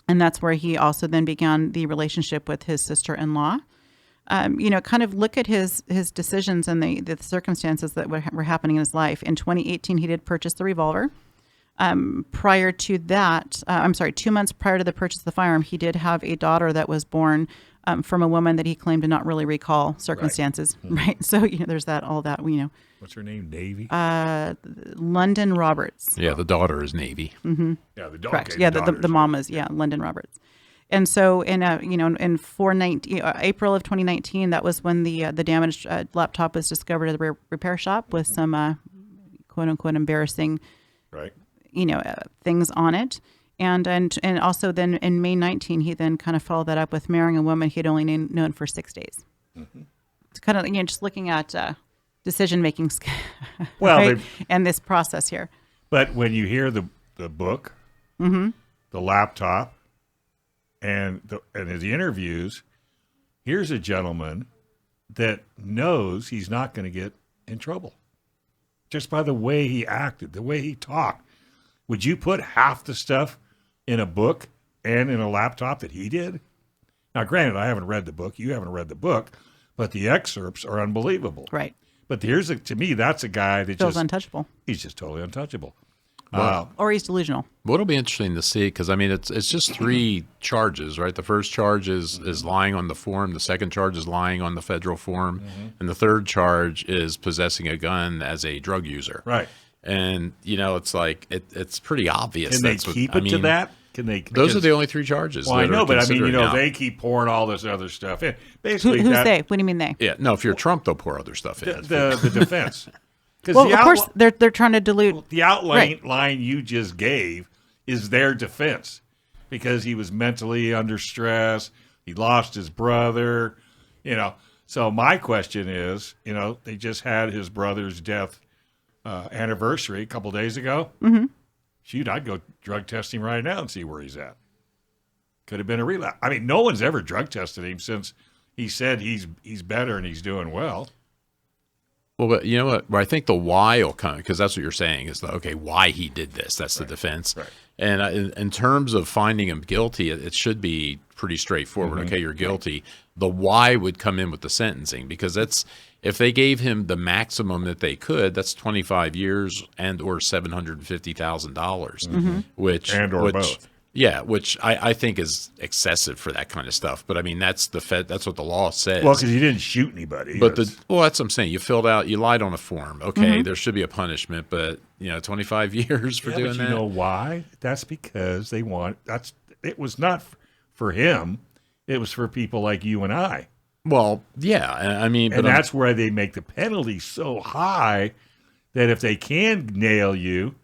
And that's where he also then began the relationship with his sister-in-law. Kind of look at his decisions and the circumstances that were happening in his life. In 2018, he did purchase the revolver. Prior to that, 2 months prior to the purchase of the firearm, he did have a daughter that was born from a woman that he claimed to not really recall circumstances, right? So, there's all that. What's her name? Navy? London Roberts. Yeah, the daughter is Navy. Yeah, the dog. Correct. Okay, Yeah, daughter's the mom was, London Roberts. And so in April of 2019, that was when the damaged laptop was discovered at the repair shop with some quote unquote embarrassing right. Things on it. And also then in May 19, he then kind of followed that up with marrying a woman he had only known for 6 days. It's kind of, just looking at decision-making Well, right? And this process here. But when you hear the book, the laptop, and his interviews, here's a gentleman that knows he's not going to get in trouble. Just by the way he acted, the way he talked. Would you put half the stuff in a book and in a laptop that he did? Now, granted, I haven't read the book. You haven't read the book, but the excerpts are unbelievable. Right. But to me, that's a guy that Feels untouchable. he's just totally untouchable. Or he's delusional. What'll be interesting to see, because it's just 3 charges, right? The first charge is lying on the form. The second charge is lying on the federal form, and the third charge is possessing a gun as a drug user. Right. And it's like it's pretty obvious. Can they keep it to that? Can they? Those are the only 3 charges. Well, I know, but now. they keep pouring all this other stuff in. Basically, Who's they? What do you mean they? Yeah, no. If you're Trump, they'll pour other stuff in. The defense. Well, of course, they're trying to dilute. The outline line you just gave is their defense because he was mentally under stress. He lost his brother. So my question is, they just had his brother's death anniversary a couple days ago. Mm-hmm. Shoot, I'd go drug test him right now and see where he's at. Could have been a relapse. I mean, no one's ever drug tested him since he said he's better and he's doing well. Well, but you know what? Where I think the why will come, because that's what you're saying is why he did this. That's the defense. Right. And in terms of finding him guilty, it should be pretty straightforward. Mm-hmm. Okay, you're guilty. The why would come in with the sentencing, because if they gave him the maximum that they could, that's 25 years and or $750,000, which both. Yeah, which I think is excessive for that kind of stuff. But I mean, that's what the law says. Well, because he didn't shoot anybody. But that's what I'm saying. You lied on a form. Okay, there should be a punishment, but 25 years for doing that. You know why? That's because it was not for him. It was for people like you and I. Well, yeah. I mean, and that's where they make the penalty so high that if they can nail you,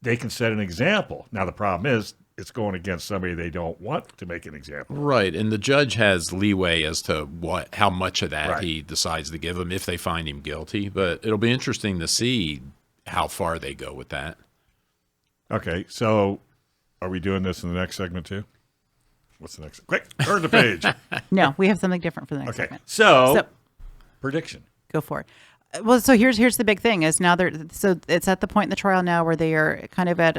they can set an example. Now the problem is, it's going against somebody they don't want to make an example. Right, and the judge has leeway as to how much of that Right. he decides to give him if they find him guilty. But it'll be interesting to see how far they go with that. Okay, so are we doing this in the next segment too? What's the next? Quick, turn the page. No, we have something different for the next Okay, segment. so prediction. Go for it. Well, so here's the big thing is now it's at the point in the trial now where they are kind of at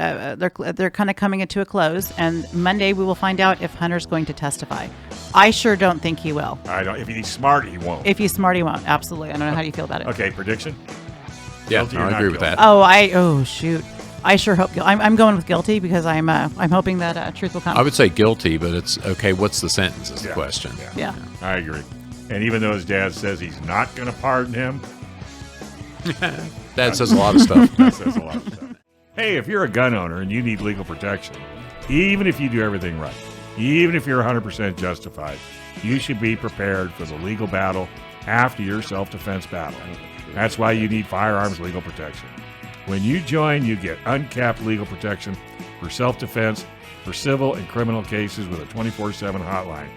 they're kind of coming into a close, and Monday we will find out if Hunter's going to testify. I sure don't think he will. I don't. If he's smart, he won't. If he's smart, he won't. Absolutely. I don't know how you feel about it. Okay, prediction. Yeah, Guilty or I not agree with guilty? that. Oh shoot. I sure hope I'm going with guilty because I'm hoping that truth will come. I would say guilty, but it's okay. What's the sentence is the Yeah. question. Yeah. I agree. And even though his dad says he's not going to pardon him, That says a lot of stuff. that says a lot of stuff. Hey, if you're a gun owner and you need legal protection, even if you do everything right, even if you're 100% justified, you should be prepared for the legal battle after your self-defense battle. That's why you need firearms legal protection. When you join, you get uncapped legal protection for self-defense, for civil and criminal cases with a 24/7 hotline.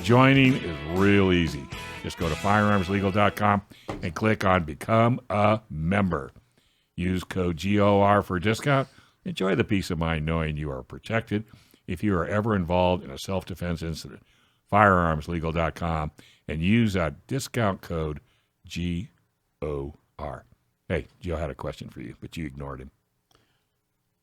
Joining is real easy. Just go to firearmslegal.com and click on Become a Member. Use code GOR for a discount. Enjoy the peace of mind knowing you are protected if you are ever involved in a self-defense incident. Firearmslegal.com and use that discount code GOR. Hey, Joe had a question for you, but you ignored him.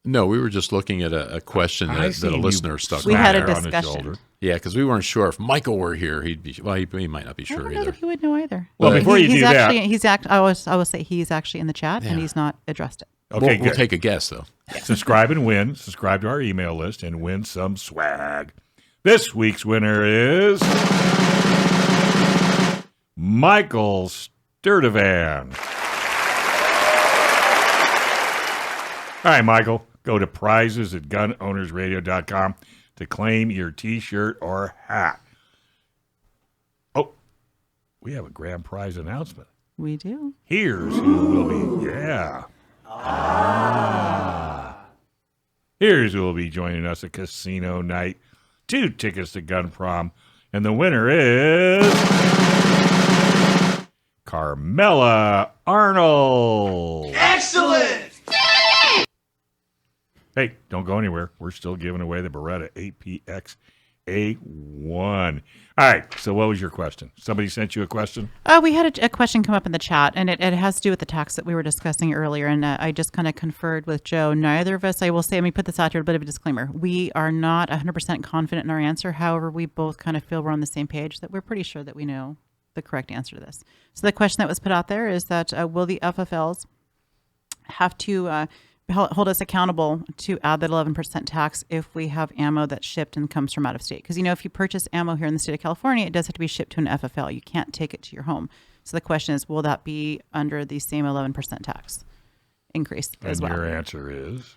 No, we were just looking at a question I that seen a you listener stuck We on. had a smack her on the discussion. shoulder. Yeah, because we weren't sure if Michael were here, he'd be. Well, he might not be I sure don't know either. that he would know either. Well, before you he's do that- actually, I will say he's actually in the chat and Yeah. he's not addressed it. Okay, we'll good. take a guess though. Subscribe and win. Subscribe to our email list and win some swag. This week's winner is Michael Sturtevant. All right, Michael, go to prizes at gunownersradio.com to claim your T-shirt or hat. Oh, we have a grand prize announcement. We do. Here's who will be, Here's who will be joining us at Casino Night. 2 tickets to Gun Prom. And the winner is Carmela Arnold. Excellent! Hey, don't go anywhere. We're still giving away the Beretta APX A1. All right, so what was your question? Somebody sent you a question? We had a question come up in the chat, and it has to do with the tax that we were discussing earlier. And I just kind of conferred with Joe. Neither of us, I will say, let me put this out here, a bit of a disclaimer. We are not 100% confident in our answer. However, we both kind of feel we're on the same page, that we're pretty sure that we know the correct answer to this. So the question that was put out there is that will the FFLs have to hold us accountable to add that 11% tax if we have ammo that's shipped and comes from out of state? Because, if you purchase ammo here in the state of California, it does have to be shipped to an FFL. You can't take it to your home. So the question is, will that be under the same 11% tax increase as And well? your answer is?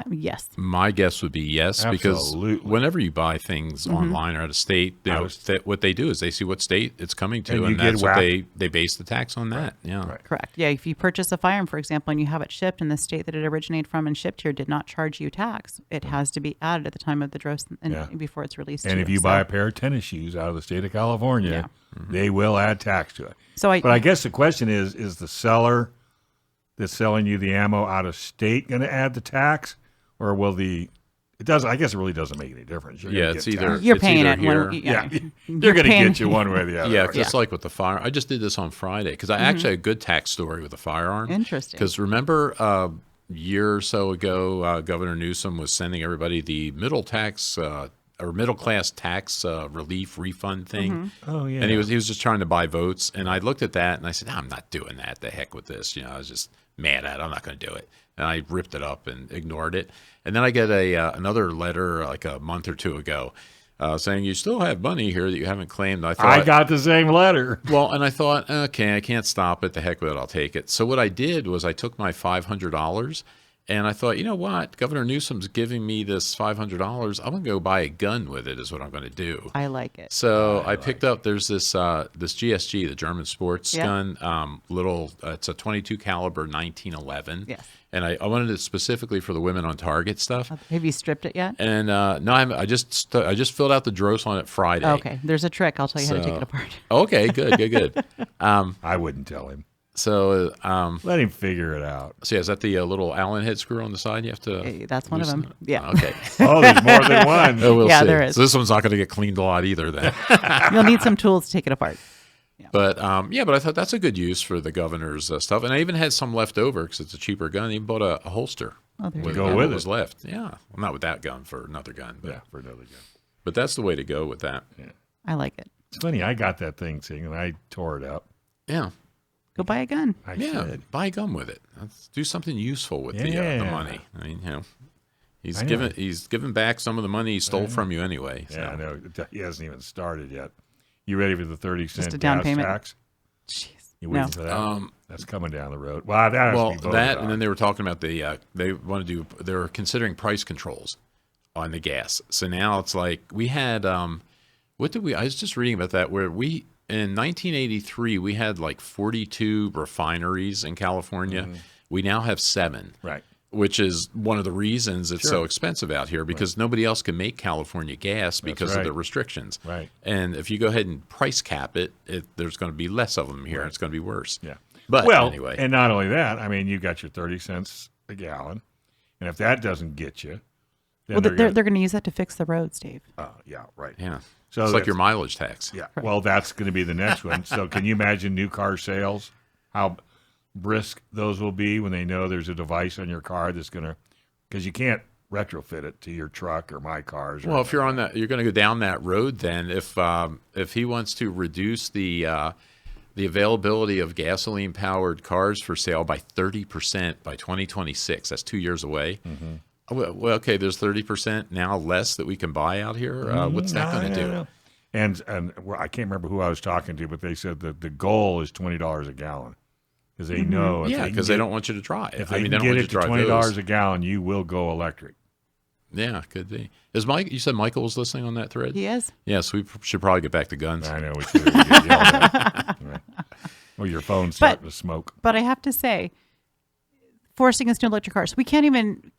Yes. My guess would be yes, because Absolutely. whenever you buy things online or out of state, what they do is they see what state it's coming to, And you and get that's what whacked. they base the tax on that. Yeah. Right. Correct. Yeah. If you purchase a firearm, for example, and you have it shipped and the state that it originated from and shipped here did not charge you tax, it has to be added at the time of the gross and Yeah. before it's released. And to if you So- buy a pair of tennis shoes out of the state of California, they will add tax to it. But I guess the question is the seller that's selling you the ammo out of state going to add the tax, or will it does? I guess it really doesn't make any difference. You're Yeah, gonna it's get either taxed. you're it's paying either it. here. They're going to get you one way or the other. Yeah, right? 'cause it's like with the fire. I just did this on Friday because I actually had a good tax story with a firearm. Interesting. Because remember, a year or so ago, Governor Newsom was sending everybody the middle class tax relief refund thing. Oh yeah. And he was just trying to buy votes. And I looked at that and I said, I'm not doing that. The heck with this. I was just mad at it. I'm not going to do it. And I ripped it up and ignored it. And then I get another letter like a month or two ago saying you still have money here that you haven't claimed. I thought, I got the same letter. well, and I thought, okay, I can't stop it. The heck with it. I'll take it. So what I did was I took my $500 And I thought, you know what? Governor Newsom's giving me this $500. I'm going to go buy a gun with it is what I'm going to do. I like it. So I picked up, there's this this GSG, the German sports Yeah. gun, it's a 22 caliber 1911. Yes. And I wanted it specifically for the women on target stuff. Have you stripped it yet? And no, I just filled out the dross on it Friday. Okay, there's a trick. I'll tell you how to take it apart. Okay, good. I wouldn't tell him. So Let him figure it out. so yeah, is that the little Allen head screw on the side? You have to. That's one of loosen them. it? Yeah. Okay. Oh, there's more than one. Oh, we'll Yeah, see. there is. So this one's not going to get cleaned a lot either then. You'll need some tools to take it apart. But but I thought that's a good use for the governor's stuff. And I even had some left over because it's a cheaper gun. I even bought a holster. Oh, there you with go. Go what with was it. left. Yeah. Well, not with that gun, for another gun. But, Yeah, for another gun. but that's the way to go with that. I like it. It's funny. I got that thing, and I tore it up. Yeah. Go buy a gun. I Yeah. should. Buy a gun with it. Let's do something useful with the Yeah. money. I mean, he's I know. given back some of the money he stole from you anyway. So. Yeah, I know. He hasn't even started yet. You ready for the 30-cent a down gas payment? tax? Jeez. You No. waiting for that? That's coming down the road. Well, that has to be voted that, on. and then they were talking about they were considering price controls on the gas. So now it's like we had, I was just reading about that where in 1983, we had like 42 refineries in California. We now have 7. Right. Which is one of the reasons it's so expensive out here because nobody else can make California gas because of the restrictions. Right. And if you go ahead and price cap it, there's going to be less of them here. And it's going to be worse. Yeah. But Well, anyway. and not only that, I mean, you got your 30 cents a gallon, and if that doesn't get you, then Well, they're going to use that to fix the roads, Dave. yeah, right. Yeah. So it's like that's- your mileage tax. Yeah. Well, that's going to be the next one. So can you imagine new car sales? How brisk those will be when they know there's a device on your car that's going to, because you can't retrofit it to your truck or my cars. Well, if you're on that, you're going to go down that road. Then, if he wants to reduce the availability of gasoline-powered cars for sale by 30% by 2026, that's 2 years away. Well, okay, there's 30% now less that we can buy out here. What's that going to do? And I can't remember who I was talking to, but they said that the goal is $20 a gallon because they know. Yeah, because they don't want you to drive. If I they mean, can they don't get want it you to to drive $20 those. a gallon, you will go electric. Yeah, could be. Is Mike? You said Michael was listening on that thread. He is. Yes, we should probably get back to guns. I know we should get yelled at. Right. Well, your phone's starting to smoke. But I have to say, forcing us to electric cars, we can't even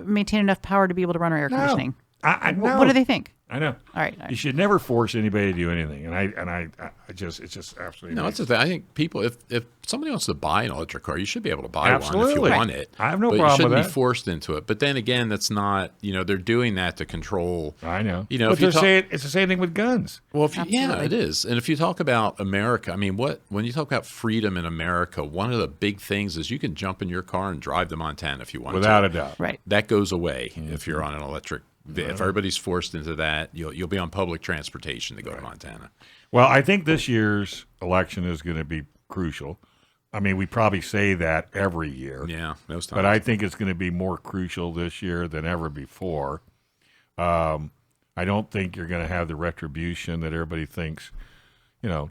maintain enough power to be able to run our air conditioning. I know. What do they think? I know. All right. You should never force anybody to do anything, and I just it's just absolutely No, amazing. that's the thing. I think people, if somebody wants to buy an electric car, you should be able to buy one if Absolutely. you want it. I have no but problem you shouldn't with be that. forced into it. But then again, that's not. They're doing that to control. I know. You know, but if you they're talk- saying it's the same thing with guns. Well, yeah, Absolutely. it is. And if you talk about America, I mean, when you talk about freedom in America, one of the big things is you can jump in your car and drive to Montana if you want Without to. a doubt. Right. That goes away if you're on an electric. If everybody's forced into that, you'll be on public transportation to go to Montana. Well, I think this year's election is going to be crucial. I mean, we probably say that every year. Yeah, most times. But I think it's going to be more crucial this year than ever before. I don't think you're going to have the retribution that everybody thinks.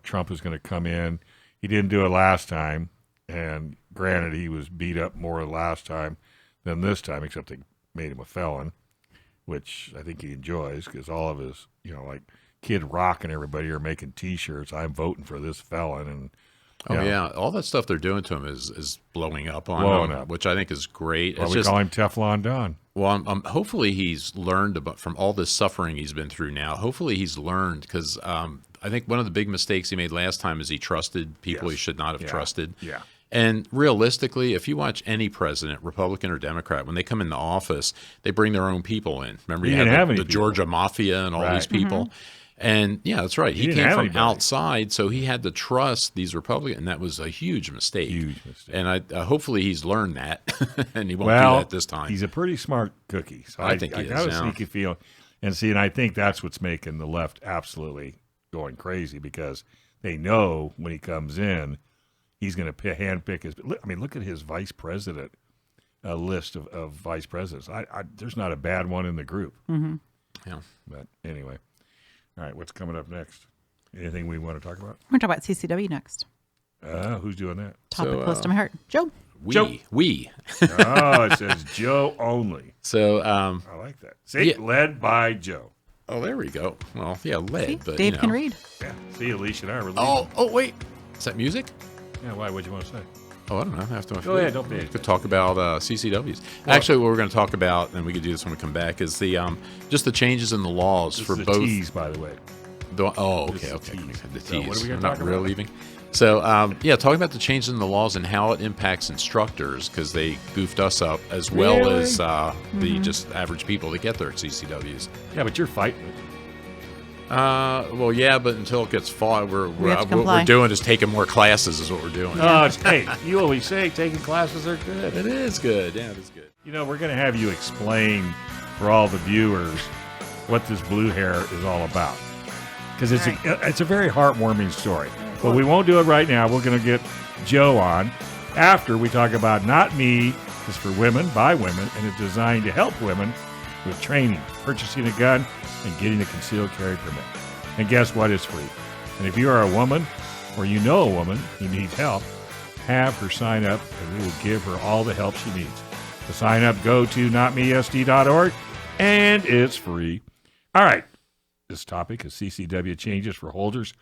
Trump is going to come in. He didn't do it last time, and granted, he was beat up more last time than this time, except they made him a felon, which I think he enjoys because all of his, like Kid Rock and everybody are making T-shirts. I'm voting for this felon, and yeah, all that stuff they're doing to him is blowing up on Blowing him, up. which I think is great. well, It's we just, call him Teflon Don. well, hopefully he's learned from all this suffering he's been through now. Hopefully he's learned because I think one of the big mistakes he made last time is he trusted people he Yes. should not have Yeah. trusted. Yeah. And realistically, if you watch any president, Republican or Democrat, when they come into office, they bring their own people in. Remember, He you didn't had have the any people. Georgia Mafia and all these Right. people. And yeah, that's right. He didn't came have from anybody. outside, so he had to trust these Republicans, and that was a huge mistake. Huge mistake. And hopefully he's learned that, and he won't Well, do that this time. he's a pretty smart cookie. So I think he got is, a yeah. sneaky feeling. And I think that's what's making the left absolutely going crazy because they know when he comes in, he's going to handpick his. I mean, look at his vice president list of vice presidents. There's not a bad one in the group. Yeah. But anyway, all right, what's coming up next? Anything we want to talk about? We're going to talk about CCW next. Who's doing that? Topic close to my heart. Joe. Joe. We. Oh, it says Joe only. So I like that. See, led by Joe. Oh, there we go. Well, yeah, led. See, but Dave can read. Yeah. See, Alicia and I were leaving. Oh, wait. Is that music? Yeah, why? What'd you want to say? Oh, I don't know. After my Go ahead, don't be. We could talk about CCWs. Actually, what we're going to talk about, and we could do this when we come back, is the just the changes in the laws This for is a both. tease, by the way. Okay. This is a tease. The So what are tease. we We're gonna not talk really about? leaving. So, talking about the changes in the laws and how it impacts instructors, because they goofed us up, as well Really? as the just average people that get their CCWs. Yeah, but you're fighting it. Well, yeah, but until it gets fought, We have to what comply. we're doing is taking more classes, is what we're doing. Hey, you always say taking classes are good. It is good. Yeah, it is good. You know, we're going to have you explain for all the viewers what this blue hair is all about. Because it's a very heartwarming story. But we won't do it right now. We're going to get Joe on after we talk about Not Me is for women, by women, and is designed to help women with training, purchasing a gun, and getting a concealed carry permit. And guess what? It's free. And if you are a woman or you know a woman who needs help, have her sign up and we will give her all the help she needs. To sign up, go to notmesd.org and it's free. All right. This topic is CCW changes for holders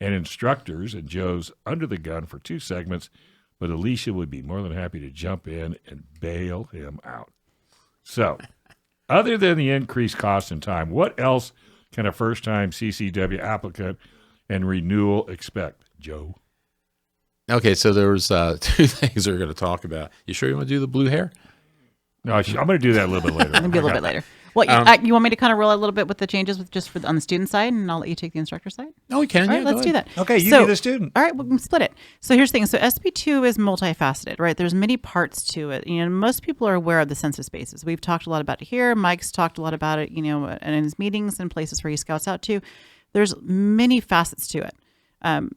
and instructors, and Joe's under the gun for 2 segments, but Alicia would be more than happy to jump in and bail him out. So, other than the increased cost and time, what else can a first-time CCW applicant and renewal expect, Joe? Okay, so there was 2 things we're going to talk about. You sure you want to do the blue hair? No, I'm going to do that a little bit later. Maybe a little bit later. Well, you want me to kind of roll a little bit with the changes on the student side, and I'll let you take the instructor side? No, we can. All right, let's do that. Okay, you be the student. All right, we can split it. So here's the thing. So SB2 is multifaceted, right? There's many parts to it. You know, most people are aware of the census spaces. We've talked a lot about it here. Mike's talked a lot about it, you know, and in his meetings and places where he scouts out to. There's many facets to it.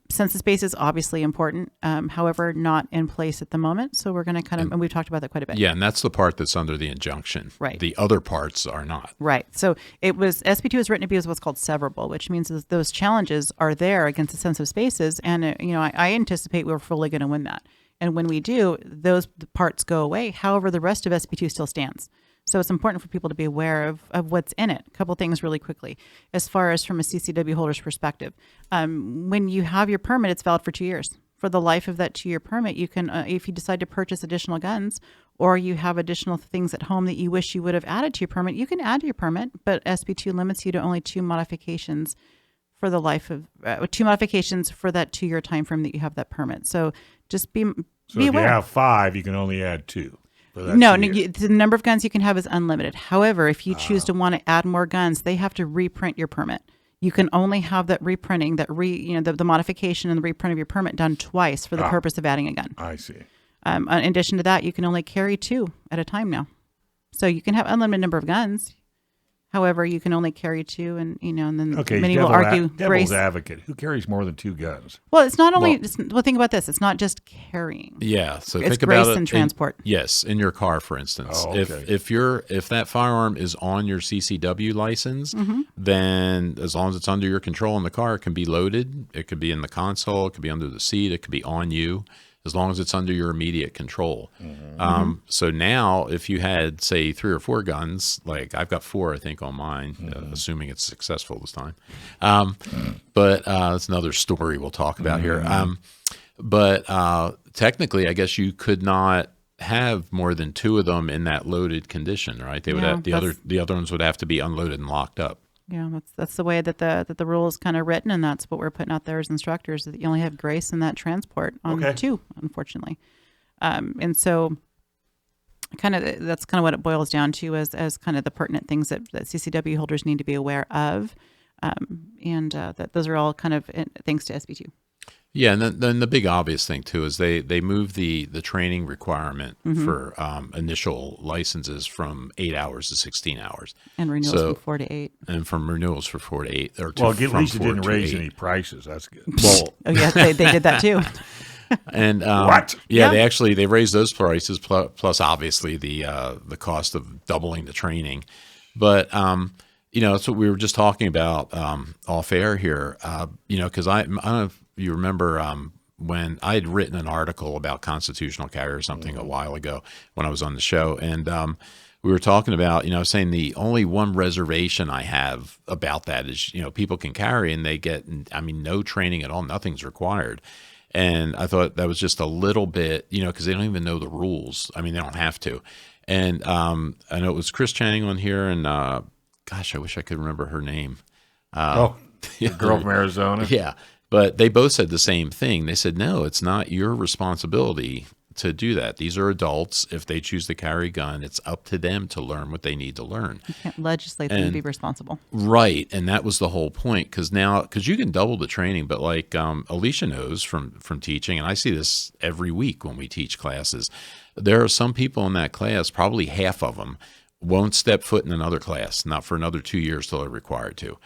Census space is obviously important, however, not in place at the moment. So we're going to and we've talked about that quite a bit. Yeah, and that's the part that's under the injunction. Right. The other parts are not. Right. So SB2 is written to be as what's called severable, which means that those challenges are there against the census spaces. And, I anticipate we're fully going to win that. And when we do, those parts go away. However, the rest of SB2 still stands. So it's important for people to be aware of what's in it. A couple things really quickly. As far as from a CCW holder's perspective, when you have your permit, it's valid for 2 years. For the life of that 2-year permit, you can, if you decide to purchase additional guns or you have additional things at home that you wish you would have added to your permit, you can add to your permit, but SB2 limits you to only 2 modifications for the life of 2 modifications for that 2-year time frame that you have that permit. So just be So aware. if you have 5, you can only add 2. No, the number of guns you can have is unlimited. However, if you choose to want to add more guns, they have to reprint your permit. You can only have that reprinting, the modification and the reprint of your permit done twice for the purpose of adding a gun. I see. In addition to that, you can only carry 2 at a time now. So you can have unlimited number of guns. However, you can only carry 2, and then many will argue devil's advocate. Who carries more than 2 guns? Well, it's not only. Think about this. It's not just carrying. Yeah, so It's think about grace it. and transport. Yes, in your car, for instance. Oh, okay. If that firearm is on your CCW license, then as long as it's under your control in the car, it can be loaded. It could be in the console. It could be under the seat. It could be on you. As long as it's under your immediate control. So now, if you had, say, 3 or 4 guns, like I've got 4, I think, on mine, assuming it's successful this time. But that's another story we'll talk about here. But technically, I guess you could not have more than 2 of them in that loaded condition, right? They would have, the other ones would have to be unloaded and locked up. Yeah, that's the way that the rule is kind of written, and that's what we're putting out there as instructors, that you only have grace in that transport on 2, unfortunately. And so that's kind of what it boils down to as kind of the pertinent things that CCW holders need to be aware of. And that those are all kind of thanks to SB2. Yeah, and then the big obvious thing too is they moved the training requirement for initial licenses from 8 hours to 16 hours, and renewals from 4 to 8, and from renewals for 4 to 8. Or Well, at least it didn't raise any prices. That's good. Well, oh yeah, they did that too. And what? Yeah, they raised those prices plus obviously the cost of doubling the training, but that's what we were just talking about off air here. Because I don't know if you remember when I had written an article about constitutional carry or something a while ago when I was on the show, and we were talking about, I was saying the only one reservation I have about that is, people can carry and they get, no training at all, nothing's required. And I thought that was just a little bit, because they don't even know the rules. They don't have to. And I know it was Chris Chang on here, and gosh, I wish I could remember her name. The girl from Arizona. Yeah, but they both said the same thing. They said, no, it's not your responsibility to do that. These are adults. If they choose to carry a gun, it's up to them to learn what they need to learn. You can't legislate them to be responsible. Right, and that was the whole point, because you can double the training, but like Alicia knows from teaching, and I see this every week when we teach classes, there are some people in that class, probably half of them, won't step foot in another class, not for another 2 years till they're required to.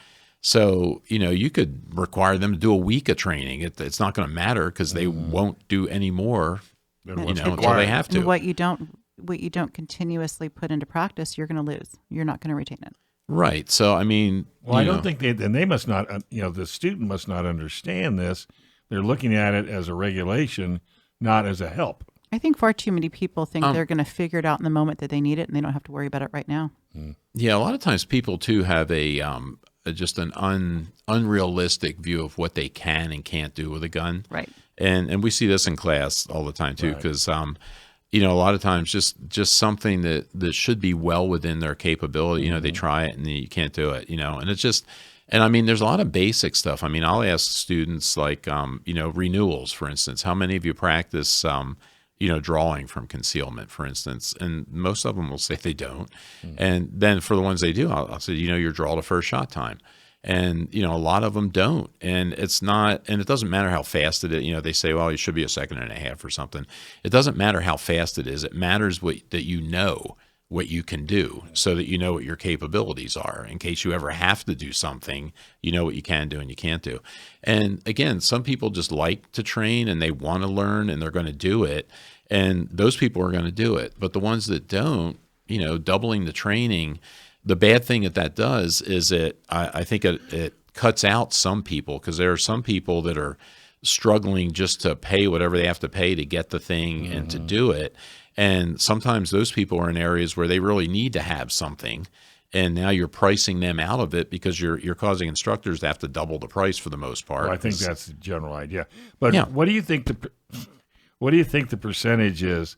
So, you could require them to do a week of training. It's not going to matter because they won't do any more until they have to. And what you don't continuously put into practice, you're going to lose. You're not going to retain it. Right. So, I don't think they must not, the student must not understand this. They're looking at it as a regulation, not as a help. I think far too many people think they're going to figure it out in the moment that they need it, and they don't have to worry about it right now. Yeah, a lot of times people too have just an unrealistic view of what they can and can't do with a gun. Right. And we see this in class all the time too, because a lot of times just something that should be well within their capability. They try it and you can't do it. And it's just. And there's a lot of basic stuff. I'll ask students like renewals, for instance. How many of you practice drawing from concealment, for instance? And most of them will say they don't. And then for the ones they do, I'll say, your draw to first shot time. And, a lot of them don't. And it's not, and it doesn't matter how fast it is. They say, well, you should be a second and a half or something. It doesn't matter how fast it is. It matters that what you can do, so that you know what your capabilities are. In case you ever have to do something, you know what you can do and you can't do. And again, some people just like to train and they want to learn and they're going to do it. And those people are going to do it. But the ones that don't, doubling the training, the bad thing that does is I think it cuts out some people, because there are some people that are struggling just to pay whatever they have to pay to get the thing and to do it. And sometimes those people are in areas where they really need to have something, and now you're pricing them out of it because you're causing instructors to have to double the price for the most part. Well, I think that's the general idea. But what do you think the percentage is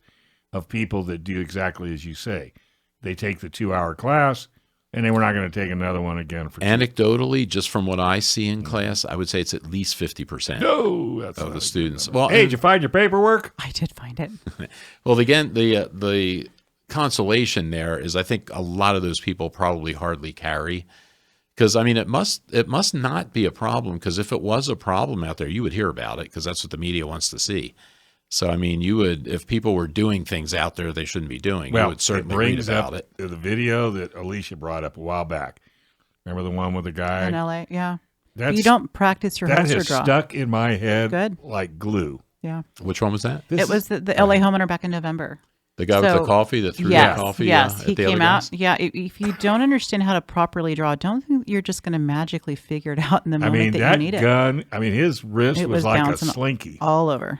of people that do exactly as you say? They take the 2-hour class, and then we're not going to take another one again for anecdotally, just from what I see in class, I would say it's at least 50% of the students. Well, hey, did you find your paperwork? I did find it. Well, again, the consolation there is I think a lot of those people probably hardly carry, because it must not be a problem, because if it was a problem out there, you would hear about it, because that's what the media wants to see. So, you would, if people were doing things out there they shouldn't be doing, you would certainly read about it. The video that Alicia brought up a while back. Remember the one with the guy? In LA, yeah. You don't practice your holster draw. That has stuck in my head like glue. Yeah. Which one was that? It was the LA homeowner back in November. The guy with the coffee that threw the coffee? Yes, he at the came other out. guys? Yeah, if you don't understand how to properly draw, don't think you're just going to magically figure it out in the moment that you need it. Gun, his wrist was like a slinky. All over.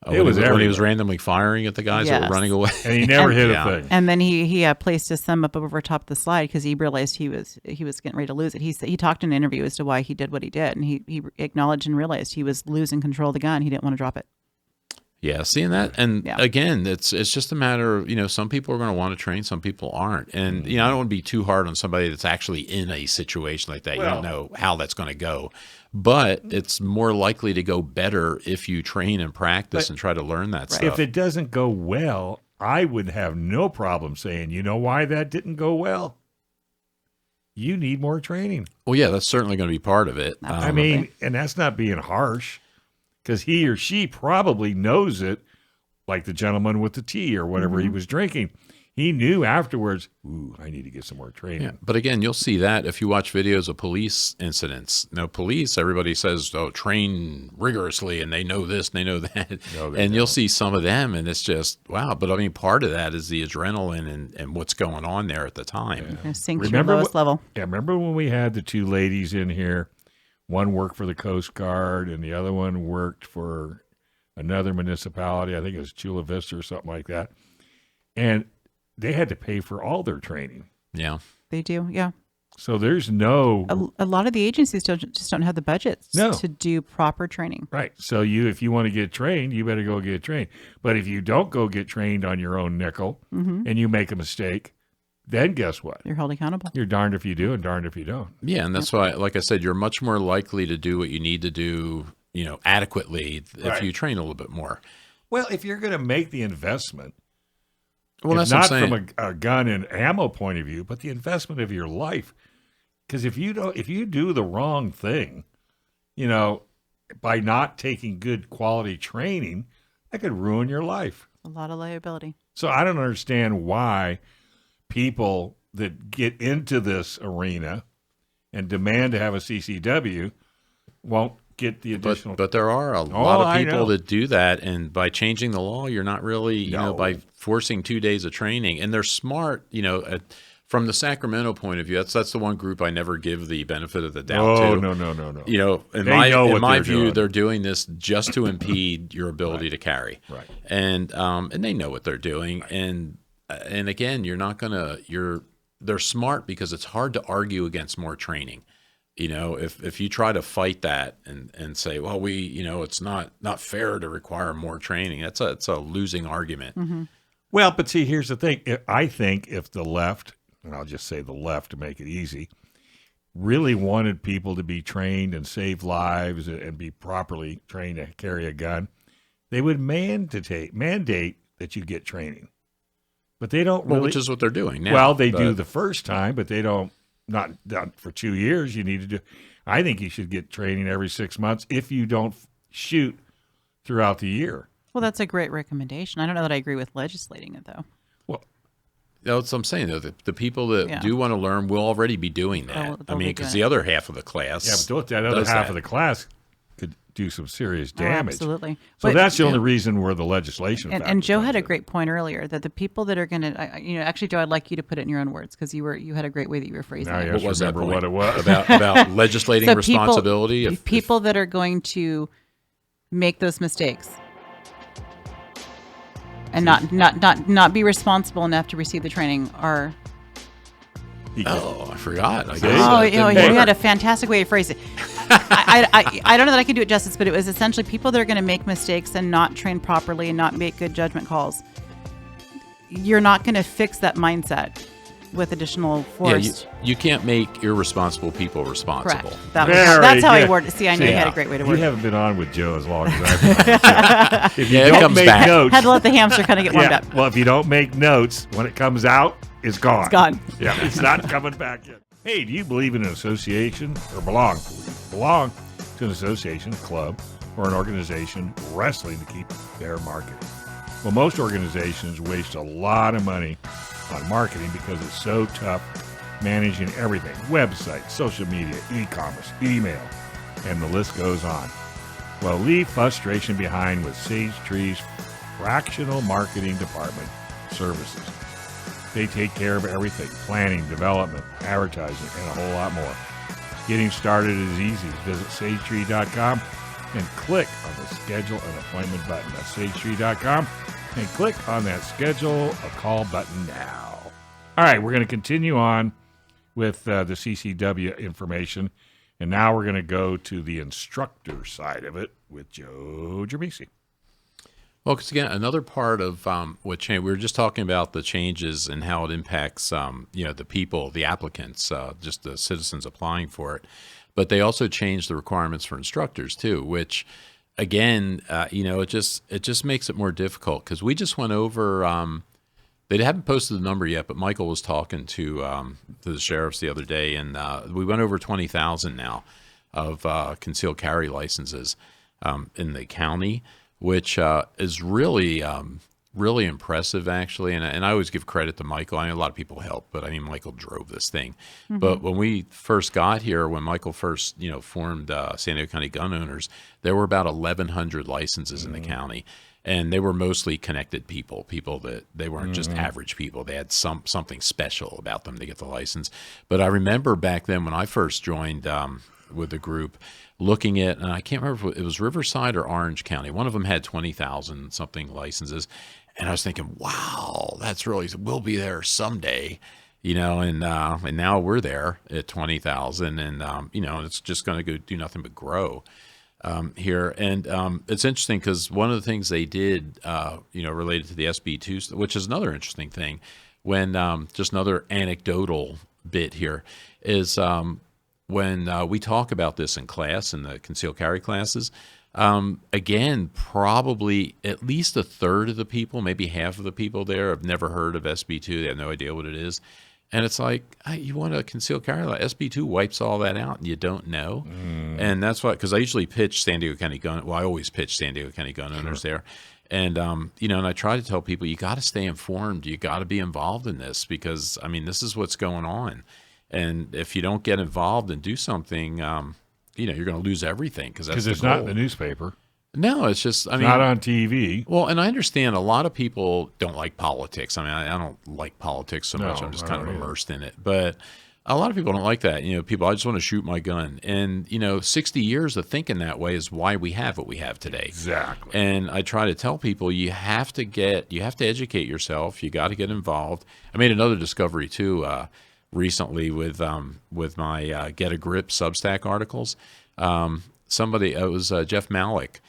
Oh, when he was randomly firing at the guys that were running away. And he never hit a thing. And then he placed his thumb up over top of the slide because he realized he was getting ready to lose it. He talked in an interview as to why he did what he did, and he acknowledged and realized he was losing control of the gun. He didn't want to drop it. Yeah, seeing that, and again, it's just a matter of, some people are going to want to train, some people aren't, and I don't want to be too hard on somebody that's actually in a situation like that. You don't know how that's going to go, but it's more likely to go better if you train and practice and try to learn that stuff. If it doesn't go well, I would have no problem saying, you know why that didn't go well? You need more training. Well, yeah, that's certainly going to be part of it. And that's not being harsh. Because he or she probably knows it, like the gentleman with the tea or whatever he was drinking. He knew afterwards, I need to get some more training. Yeah, but again, you'll see that if you watch videos of police incidents. Police, everybody says, train rigorously, and they know this, and they know that. No, you'll see some of them, and it's just, wow. But, part of that is the adrenaline and what's going on there at the time. Yeah. Sink to your lowest level. Yeah, remember when we had the two ladies in here? One worked for the Coast Guard, and the other one worked for another municipality. I think it was Chula Vista or something like that. And they had to pay for all their training. Yeah. They do, yeah. So there's no A lot of the agencies just don't have the budgets No. to do proper training. right. So if you want to get trained, you better go get trained. But if you don't go get trained on your own nickel and you make a mistake, then guess what? You're held accountable. You're darned if you do and darned if you don't. Yeah, and that's why, like I said, you're much more likely to do what you need to do, adequately Right. if you train a little bit more. Well, if you're going to make the investment, Well, it's that's not what I'm saying. from a gun and ammo point of view, but the investment of your life. Because if you do the wrong thing, by not taking good quality training, that could ruin your life. A lot of liability. So I don't understand why people that get into this arena and demand to have a CCW won't get the additional. But there are a lot I of people know. that do that, and by changing the law, you're not really, No. by forcing 2 days of training, and they're smart, from the Sacramento point of view. That's the one group I never give the benefit of the doubt Oh, to. no. In They know in what my they're view, doing. they're doing this just to impede your ability to carry. Right. And they know what they're doing, and again, they're smart because it's hard to argue against more training. If you try to fight that and say, well, it's not fair to require more training, it's a losing argument. Mm-hmm. Well, but see, here's the thing. I think if the left, and I'll just say the left to make it easy, really wanted people to be trained and save lives and be properly trained to carry a gun, they would mandate that you get training. But they don't really. Which is what they're doing now. Well, they but- do the first time, but they don't. Not for 2 years. You need to do. I think you should get training every 6 months if you don't shoot throughout the year. Well, that's a great recommendation. I don't know that I agree with legislating it, though. Well, That's what I'm saying, though. The people that Yeah. do want to learn will already be doing that. They'll be because doing the other half of the class. yeah, but that other does half that. of the class could do some serious Oh, damage. absolutely. So But- that's the only reason where the legislation. And factor Joe had a comes in. great point earlier that the people that are going to, actually, Joe, I'd like you to put it in your own words because you had a great way that you were phrasing Now it. you What have was to that remember point? what it was. about legislating So responsibility. People that are going to make those mistakes and not be responsible enough to receive the training are. I forgot. I See? guess. Oh, It didn't you work. had a fantastic way to phrase it. I don't know that I can do it justice, but it was essentially people that are going to make mistakes and not train properly and not make good judgment calls. You're not going to fix that mindset with additional Yeah, force. you can't make irresponsible people responsible. Correct. Very That's how I good. worded it. See, I know you had a great way to word You it. haven't been on with Joe as long as I've been on with Joe. If you Yeah, it don't comes make back. notes, Had to let the hamster kind of get warmed yeah, up. well, if you don't make notes, when it comes out, it's gone. It's gone. Yeah, it's not coming back yet. Hey, do you believe in an association or belong to an association, club, or an organization wrestling to keep their marketing? Well, most organizations waste a lot of money on marketing because it's so tough managing everything: websites, social media, e-commerce, email, and the list goes on. Well, leave frustration behind with Sage Tree's fractional marketing department services. They take care of everything: planning, development, advertising, and a whole lot more. Getting started is easy. Visit sagetree.com and click on the schedule an appointment button. That's sagetree.com and click on that schedule a call button now. All right, we're going to continue on with the CCW information, and now we're going to go to the instructor side of it with Joe Drammissi. Well, because again, another part of what changed, we were just talking about the changes and how it impacts, the people, the applicants, just the citizens applying for it. But they also changed the requirements for instructors too, which, again, it just makes it more difficult because we just went over. They haven't posted the number yet, but Michael was talking to the sheriffs the other day, and we went over 20,000 now of concealed carry licenses in the county, which is really, really impressive, actually. And I always give credit to Michael. I know a lot of people help, but I mean, Michael drove this thing. Mm-hmm. But when we first got here, when Michael first, formed San Diego County Gun Owners, there were about 1,100 licenses in the county. And they were mostly connected people that they weren't just average people. They had something special about them to get the license. But I remember back then when I first joined the group, looking at, and I can't remember if it was Riverside or Orange County. One of them had 20,000 something licenses, and I was thinking, wow, that's really, we'll be there someday, and now we're there at 20,000, and it's just going to go do nothing but grow here. And it's interesting because one of the things they did, related to the SB2, which is another interesting thing, when just another anecdotal bit here is when we talk about this in class, in the concealed carry classes, again, probably at least a third of the people, maybe half of the people there have never heard of SB2. They have no idea what it is. And it's like, hey, you want a concealed carry? SB2 wipes all that out, and you don't know. And that's why, because I usually pitch San Diego County gun. Well, I always pitch San Diego County gun owners there. And, and I try to tell people, you got to stay informed. You got to be involved in this because, this is what's going on. And if you don't get involved and do something, you're going to lose everything because that's the it's goal. not in the newspaper. No, it's just, not on TV. Well, and I understand a lot of people don't like politics. I don't like politics so much. I'm just kind of immersed in it. But a lot of people don't like that. People, I just want to shoot my gun. And, 60 years of thinking that way is why we have what we have today. Exactly. And I try to tell people you have to educate yourself. You got to get involved. I made another discovery too recently with my Get a Grip Substack articles. It was Jeff Malik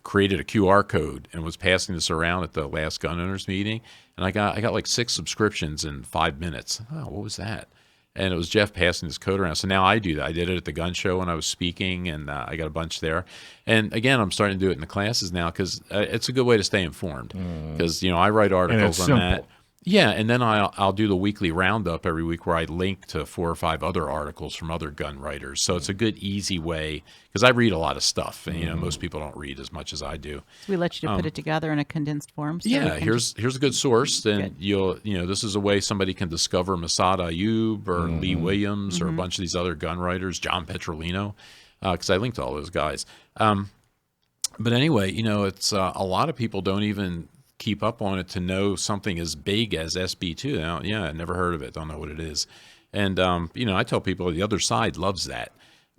created a QR code and was passing this around at the last gun owners meeting. And I got like 6 subscriptions in 5 minutes. Oh, what was that? And it was Jeff passing this code around. So now I do that. I did it at the gun show when I was speaking, and I got a bunch there. And again, I'm starting to do it in the classes now because it's a good way to stay informed. Because I write articles on that. Yeah, and then I'll do the weekly roundup every week where I link to 4 or 5 other articles from other gun writers. So it's a good, easy way because I read a lot of stuff, and most people don't read as much as I do. So we let you to put it together in a condensed form. So here's a good source. Then this is a way somebody can discover Masad Ayub or Lee Williams or a bunch of these other gun writers, John Petrolino, because I linked to all those guys. But anyway, it's a lot of people don't even keep up on it to know something as big as SB2. Now, I never heard of it. Don't know what it is. And, I tell people the other side loves that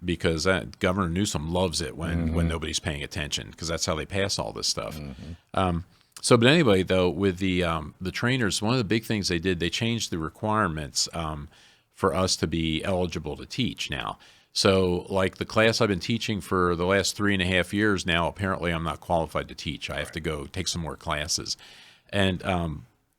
because Governor Newsom loves it when nobody's paying attention because that's how they pass all this stuff. But anyway, though, with the trainers, one of the big things they did, they changed the requirements for us to be eligible to teach now. So like the class I've been teaching for the last 3.5 years now, apparently I'm not qualified to teach. I have to go take some more classes. And,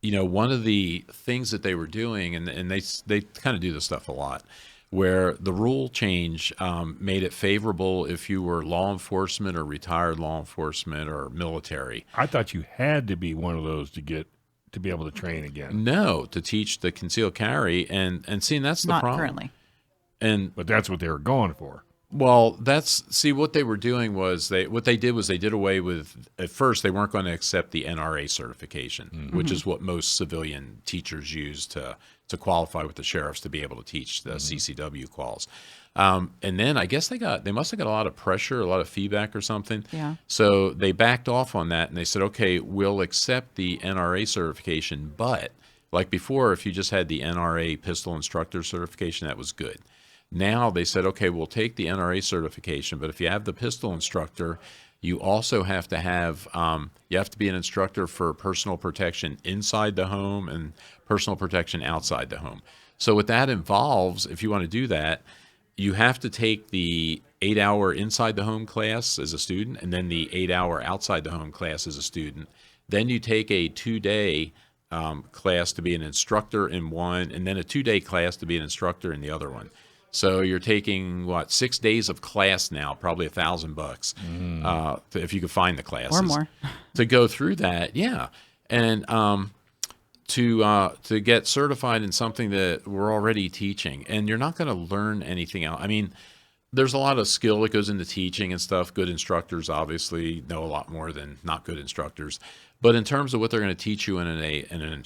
one of the things that they were doing, and they kind of do this stuff a lot, where the rule change made it favorable if you were law enforcement or retired law enforcement or military. I thought you had to be one of those to be able to train again. No, to teach the concealed carry. And seeing that's the not problem. Currently. But that's what they were going for. Well, what they were doing was they did away with, at first they weren't going to accept the NRA certification, which is what most civilian teachers use to qualify with the sheriffs to be able to teach the CCW calls. And then I guess they must have got a lot of pressure, a lot of feedback or something. Yeah. So they backed off on that and they said, okay, we'll accept the NRA certification, but like before, if you just had the NRA pistol instructor certification, that was good. Now they said, okay, we'll take the NRA certification, but if you have the pistol instructor, you also have to have you have to be an instructor for personal protection inside the home and personal protection outside the home. So what that involves, if you want to do that, you have to take the 8-hour inside the home class as a student and then the 8-hour outside the home class as a student. Then you take a 2-day class to be an instructor in one, and then a 2-day class to be an instructor in the other one. So you're taking 6 days of class now, probably $1,000 if you could find the classes or more to go through that. Yeah, and to get certified in something that we're already teaching, and you're not going to learn anything else. There's a lot of skill that goes into teaching and stuff. Good instructors obviously know a lot more than not good instructors, but in terms of what they're going to teach you in an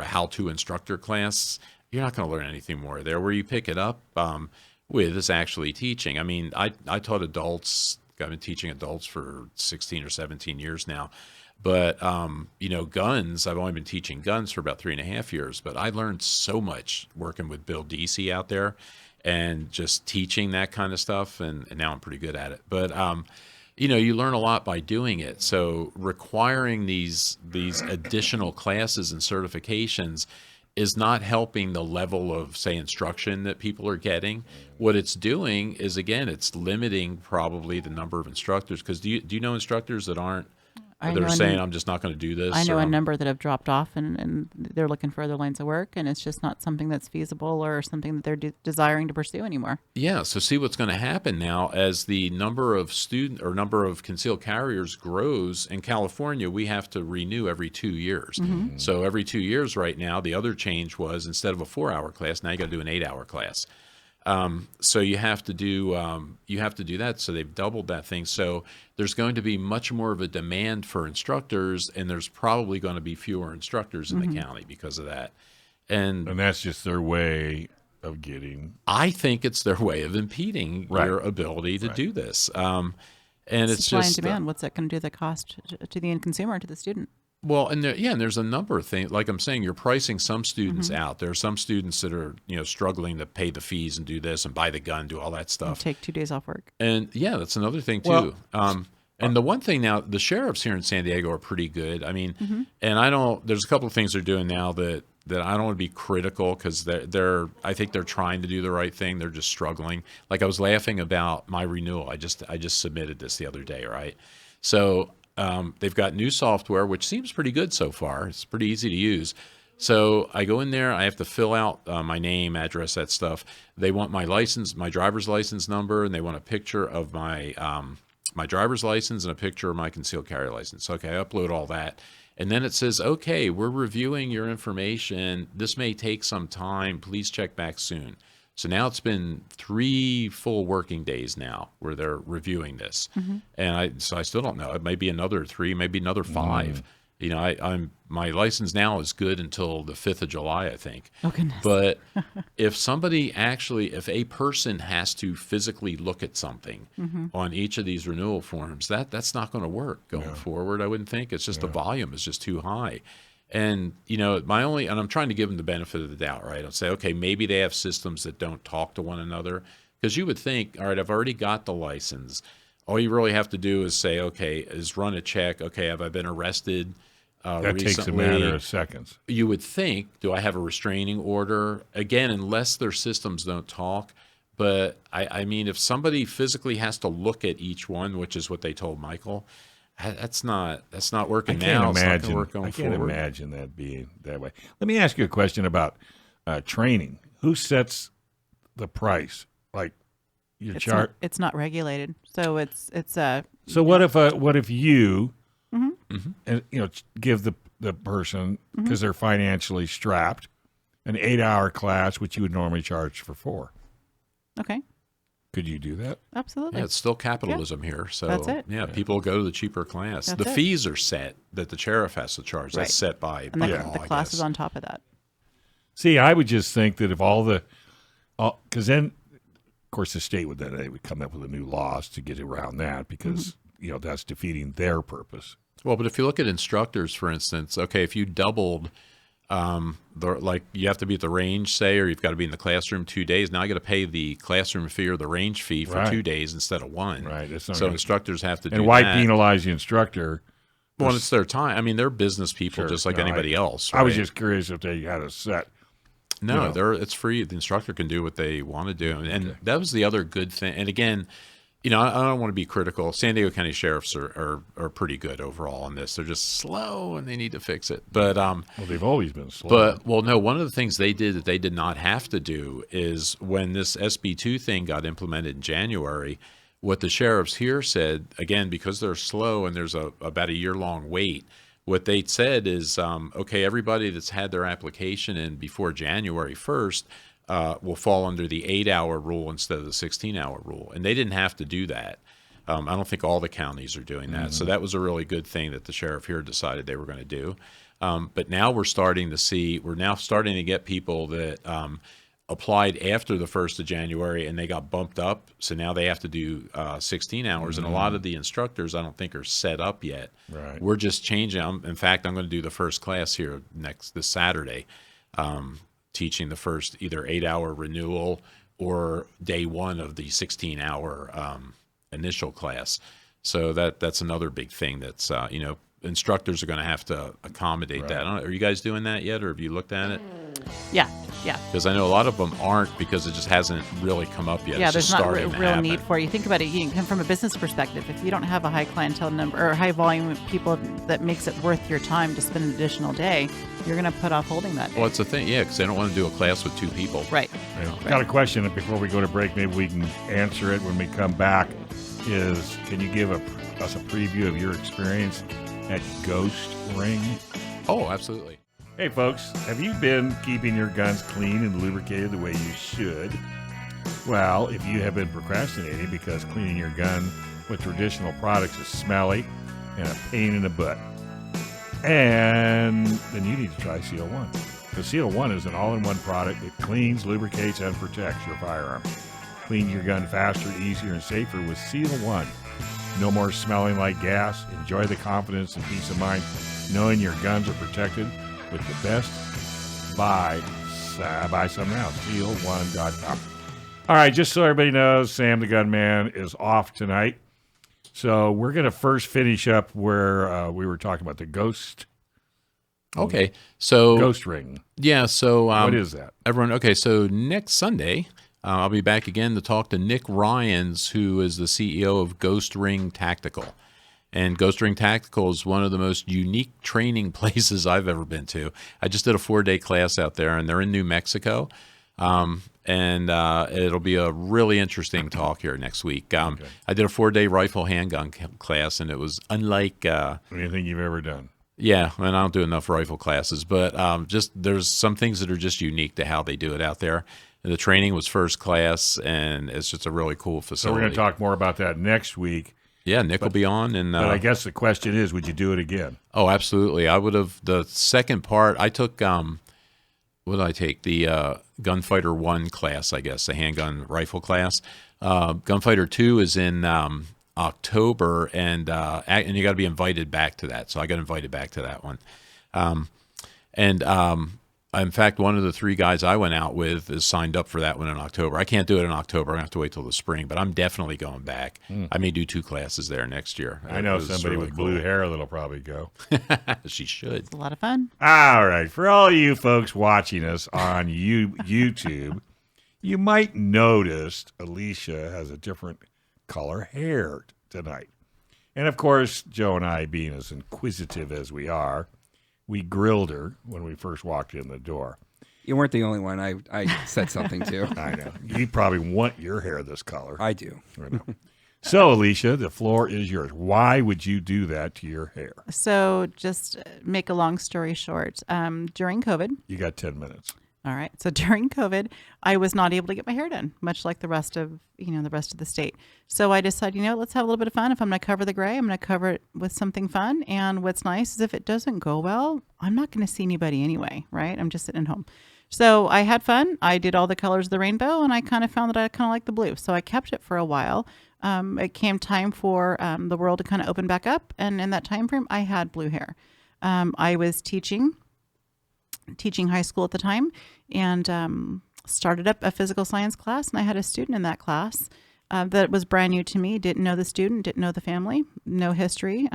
how-to instructor class, you're not going to learn anything more there. Where you pick it up with is actually teaching. I taught adults. I've been teaching adults for 16 or 17 years now. But, guns, I've only been teaching guns for about 3.5 years. But I learned so much working with Bill Deasy out there. and just teaching that kind of stuff. And now I'm pretty good at it. But, you learn a lot by doing it. So requiring these additional classes and certifications is not helping the level of, say, instruction that people are getting. What it's doing is, again, it's limiting probably the number of instructors. Because do you know instructors that aren't, they're saying, I'm just not going to do this? I know a number that have dropped off and they're looking for other lines of work, and it's just not something that's feasible or something that they're desiring to pursue anymore. Yeah, so see what's going to happen now as the number of number of concealed carriers grows. In California, we have to renew every 2 years. So every 2 years right now, the other change was instead of a 4-hour class, now you got to do an 8-hour class. So you have to do that. So they've doubled that thing. So there's going to be much more of a demand for instructors, and there's probably going to be fewer instructors in the county because of that. And that's just their way of getting. I think it's their way of impeding your ability to do this. And it's supply just and demand. What's that going to do? The cost to the end consumer, to the student. Well, and there's a number of things. Like I'm saying, you're pricing some students out. There are some students that are, struggling to pay the fees and do this and buy the gun, do all that stuff. And take 2 days off work. And that's another thing too. And the one thing now, the sheriffs here in San Diego are pretty good. I mean, and there's a couple of things they're doing now that I don't want to be critical, because I think they're trying to do the right thing. They're just struggling. Like I was laughing about my renewal. I just submitted this the other day, right? So they've got new software, which seems pretty good so far. It's pretty easy to use. So I go in there, I have to fill out my name, address, that stuff. They want my license, my driver's license number, and they want a picture of my my driver's license and a picture of my concealed carry license. Okay, I upload all that. And then it says, okay, we're reviewing your information. This may take some time. Please check back soon. So now it's been 3 full working days now where they're reviewing this. And I still don't know. It may be another 3, maybe another 5. My license now is good until the 5th of July, I think. Oh, goodness. But if a person has to physically look at something on each of these renewal forms, that's not going to work going forward, I wouldn't think. It's just the volume is just too high. And, and I'm trying to give them the benefit of the doubt, right? I'll say, okay, maybe they have systems that don't talk to one another. Because you would think, all right, I've already got the license. All you really have to do is say, okay, is run a check. Okay, have I been arrested That recently? takes a matter of seconds. You would think, do I have a restraining order? Again, unless their systems don't talk. But, I mean, if somebody physically has to look at each one, which is what they told Michael, that's not working now. It's not gonna work going I can't forward. imagine that being that way. Let me ask you a question about training. Who sets the price? Like your chart? It's not regulated, so it's So what if you and give the person, because they're financially strapped, an 8-hour class which you would normally charge for 4? okay. Could you do that? Absolutely. Yeah, it's still capitalism here. So That's it. Yeah, people go to the cheaper class. That's the it. fees are set that the sheriff has to charge. Right. That's set by And law, the I class guess. is on top of that. See, I would just think that if because then, of course, the state they would come up with a new laws to get around that, because that's defeating their purpose. Well, but if you look at instructors, for instance, okay, if you doubled, you have to be at the range, say, or you've got to be in the classroom 2 days. Now I got to pay the classroom fee or the range fee for Right. 2 days instead of 1. Right. That's not So gonna- instructors have to do And why that. penalize the instructor? Well, it's their time. I mean, they're business people Sure. just like No, anybody else. I was right? just curious if they had a set. No, it's free. The instructor can do what they want to do. And that was the other good thing. And again, I don't want to be critical. San Diego County sheriffs are pretty good overall on this. They're just slow and they need to fix it. But Well, they've always been slow. no, one of the things they did that they did not have to do is when this SB2 thing got implemented in January, what the sheriffs here said, again, because they're slow and there's about a year-long wait, what they said is, okay, everybody that's had their application in before January 1st will fall under the 8-hour rule instead of the 16-hour rule. And they didn't have to do that. I don't think all the counties are doing that. So that was a really good thing that the sheriff here decided they were going to do. But now we're starting to get people that applied after the 1st of January and they got bumped up. So now they have to do 16 hours. And a lot of the instructors I don't think are set up yet. Right. We're just changing. In fact, I'm going to do the first class here this Saturday, teaching the first either 8-hour renewal or day one of the 16-hour initial class. So that's another big thing that's, instructors are going to have to accommodate that. I don't know, are you guys doing that yet, or have you looked at it? Yeah. Because I know a lot of them aren't, because it just hasn't really come up yet. Yeah, It's there's just not starting to real happen. need for it. You think about it, you can come from a business perspective. If you don't have a high clientele number or high volume of people that makes it worth your time to spend an additional day, you're going to put off holding that day. Well, it's the thing, because they don't want to do a class with 2 people. Right. Got a question before we go to break. Maybe we can answer it when we come back. Can you give us a preview of your experience at Ghost Ring? Oh, absolutely. Hey, folks, have you been keeping your guns clean and lubricated the way you should? Well, if you have been procrastinating because cleaning your gun with traditional products is smelly and a pain in the butt, and then you need to try Seal One. Because Seal One is an all-in-one product that cleans, lubricates, and protects your firearm. Clean your gun faster, easier, and safer with Seal One. No more smelling like gas. Enjoy the confidence and peace of mind knowing your guns are protected with the best buy some now. Seal1.com. All right, just so everybody knows, Sam the Gunman is off tonight. So we're going to first finish up where we were talking about the Ghost Ring. Yeah, so what is that? Everyone, okay, so next Sunday, I'll be back again to talk to Nick Ryans, who is the CEO of Ghost Ring Tactical. And Ghost Ring Tactical is one of the most unique training places I've ever been to. I just did a 4-day class out there, and they're in New Mexico. And it'll be a really interesting talk here next week. I did a 4-day rifle handgun class, and it was unlike anything you've ever done. Yeah, and I don't do enough rifle classes, but just there's some things that are just unique to how they do it out there. And the training was first class, and it's just a really cool facility. So we're going to talk more about that next week. Yeah, Nick will be on. But I guess the question is, would you do it again? Oh, absolutely. I would have. The second part, I took, what did I take? The Gunfighter 1 class, I guess, the handgun rifle class. Gunfighter 2 is in October, and you got to be invited back to that. So I got invited back to that one. In fact, one of the 3 guys I went out with is signed up for that one in October. I can't do it in October. I'm going to have to wait till the spring, but I'm definitely going back. I may do 2 classes there next year. I know somebody with blue hair that'll probably go. She should. It's a lot of fun. All right. For all you folks watching us on YouTube, you might notice Alicia has a different color hair tonight. And, of course, Joe and I, being as inquisitive as we are, we grilled her when we first walked in the door. You weren't the only one I said something to. I know. You probably want your hair this color. I do. I know. So, Alicia, the floor is yours. Why would you do that to your hair? So just make a long story short, during COVID. You got 10 minutes. All right. So during COVID, I was not able to get my hair done, much like the rest of the state. So I decided, let's have a little bit of fun. If I'm going to cover the gray, I'm going to cover it with something fun. And what's nice is if it doesn't go well, I'm not going to see anybody anyway, right? I'm just sitting at home. So I had fun. I did all the colors of the rainbow, and I kind of found that I kind of like the blue. So I kept it for a while. It came time for the world to kind of open back up. And in that time frame, I had blue hair. I was teaching high school at the time, and started up a physical science class, and I had a student in that class that was brand new to me, didn't know the student, didn't know the family, no history.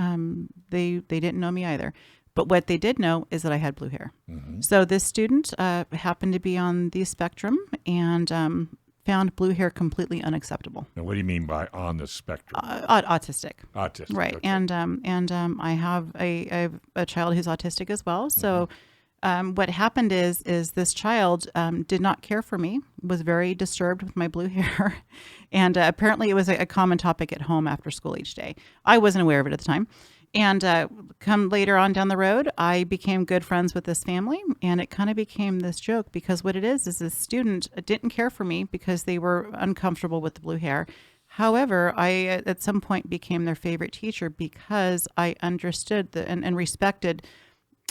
They didn't know me either. But what they did know is that I had blue hair. Mm-hmm. So this student happened to be on the spectrum and found blue hair completely unacceptable. Now, what do you mean by on the spectrum? Autistic. Autistic. Right. Okay. And I have a child who's autistic as well. So what happened is this child did not care for me, was very disturbed with my blue hair. And apparently it was a common topic at home after school each day. I wasn't aware of it at the time. And come later on down the road, I became good friends with this family, and it kind of became this joke because what it is this student didn't care for me because they were uncomfortable with the blue hair. However, I at some point became their favorite teacher because I understood and respected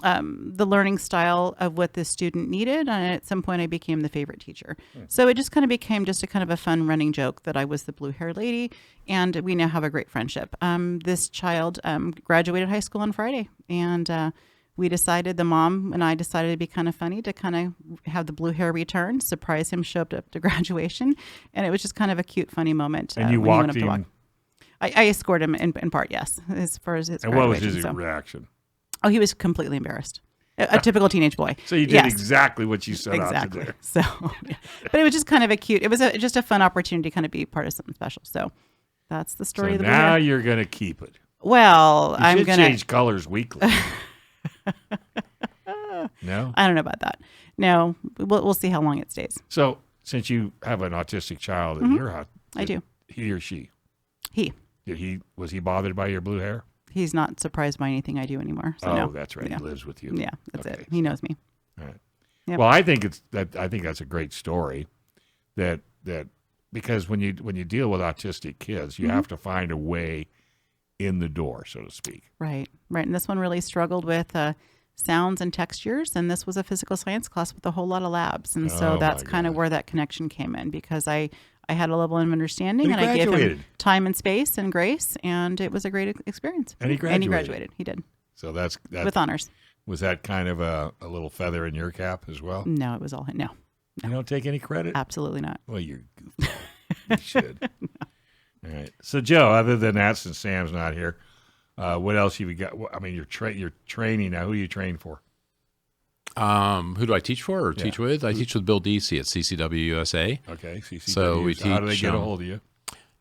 the learning style of what this student needed. And at some point I became the favorite teacher. So it just kind of became just a kind of a fun running joke that I was the blue hair lady, and we now have a great friendship. This child graduated high school on Friday, and we decided, the mom and I decided it'd be kind of funny to kind of have the blue hair return, surprise him, show up to graduation. And it was just kind of a cute, funny moment. And you when he went walked up to him. walk. I escorted him in part, yes, as far as his And what was graduation. his So- reaction? Oh, he was completely embarrassed. A typical teenage boy. So you did Yes. exactly what you set out to Exactly. do. So, yeah. But it was just kind of just a fun opportunity to kind of be part of something special. So that's the story So of the now blue hair. you're going to keep it. Well, You I'm should going to, change colors weekly. No? I don't know about that. No, we'll see how long it stays. So since you have an autistic child in your house, I do. he or she, was he bothered by your blue hair? He's not surprised by anything I do anymore. So Oh, no. that's right. Yeah. He lives with you. Yeah, that's Okay. it. He knows me. All right. Yep. Well, I think that's a great story that because when you deal with autistic kids, you have to find a way in the door, so to speak. Right. And this one really struggled with sounds and textures, and this was a physical science class with a whole lot of labs, and so Oh, that's my kind of God. where that connection came in, because I had a level of understanding, But and he I gave him graduated. time and space and grace, and it was a great experience. And he graduated. He did So that with honors. was that kind of a little feather in your cap as well. No, it was all no, You don't take any credit. absolutely not. Well, you're a goofball. You should. All right. So, Joe, other than that, since Sam's not here, what else have you got? I mean, you're training now. Who you train for? Who do I teach for or teach with? I teach with Bill Deasy at CCW USA. Okay. CCW. So we How do they teach, get a hold of you?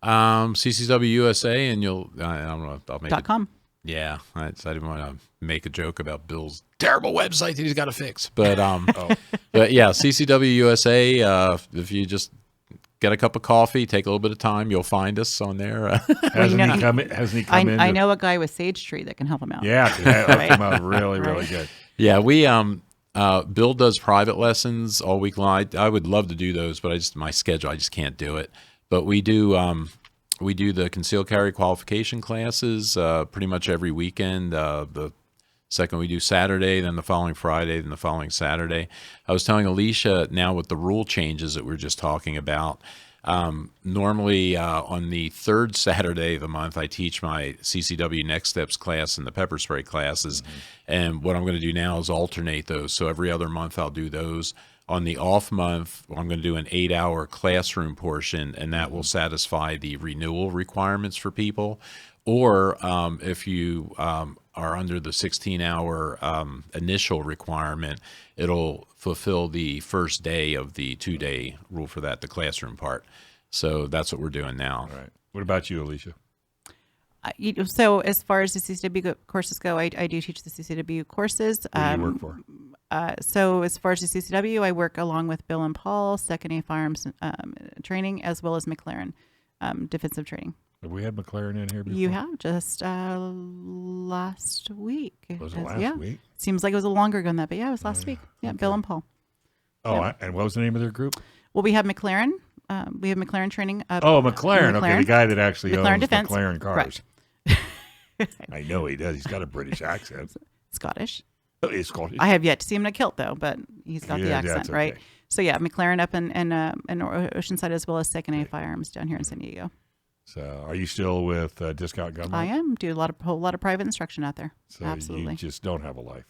CCW USA, and you'll, I don't know, I'll make it. .com. Yeah, I didn't want to make a joke about Bill's terrible website that he's got to fix. But, but yeah, CCW USA, if you just get a cup of coffee, take a little bit of time, you'll find us on there. Hasn't know- he come in? I know a guy with Sage Tree that can help him out. Yeah, that Right. came out really, really good. Yeah, we Bill does private lessons all week long. I would love to do those, but my schedule, I just can't do it. But we do the concealed carry qualification classes pretty much every weekend. The second we do Saturday, then the following Friday, then the following Saturday. I was telling Alicia now with the rule changes that we were just talking about. Normally on the third Saturday of the month, I teach my CCW Next Steps class and the pepper spray classes. And what I'm going to do now is alternate those. So every other month I'll do those. On the off month, I'm going to do an 8-hour classroom portion, and that will satisfy the renewal requirements for people. Or if you are under the 16-hour initial requirement, it'll fulfill the first day of the 2-day rule for that, the classroom part. So that's what we're doing now. All right. What about you, Alicia? So as far as the CCW courses go, I do teach the CCW courses. Who do you work for? So as far as the CCW, I work along with Bill and Paul, Second A Firearms training, as well as McLaren defensive training. Have we had McLaren in here before? You have just last week. Was it last week? Seems like it was a longer ago than that, but yeah, it was last week. Yeah, Bill and Paul. Oh, Yeah. and what was the name of their group? Well, we have McLaren. We have McLaren training. Oh, McLaren. Okay, the guy that actually McLaren owns Defense. McLaren cars. Correct. I know he does. He's got a British accent. Scottish. Oh, he's Scottish. I have yet to see him in a kilt though, but he's got the Yeah, accent, that's right? okay. So yeah, McLaren up in Oceanside, as well as Second A Firearms down here in San Diego. So, are you still with Discount Gun Mart? I am. Do a whole lot of private instruction out there. So Absolutely. you just don't have a life.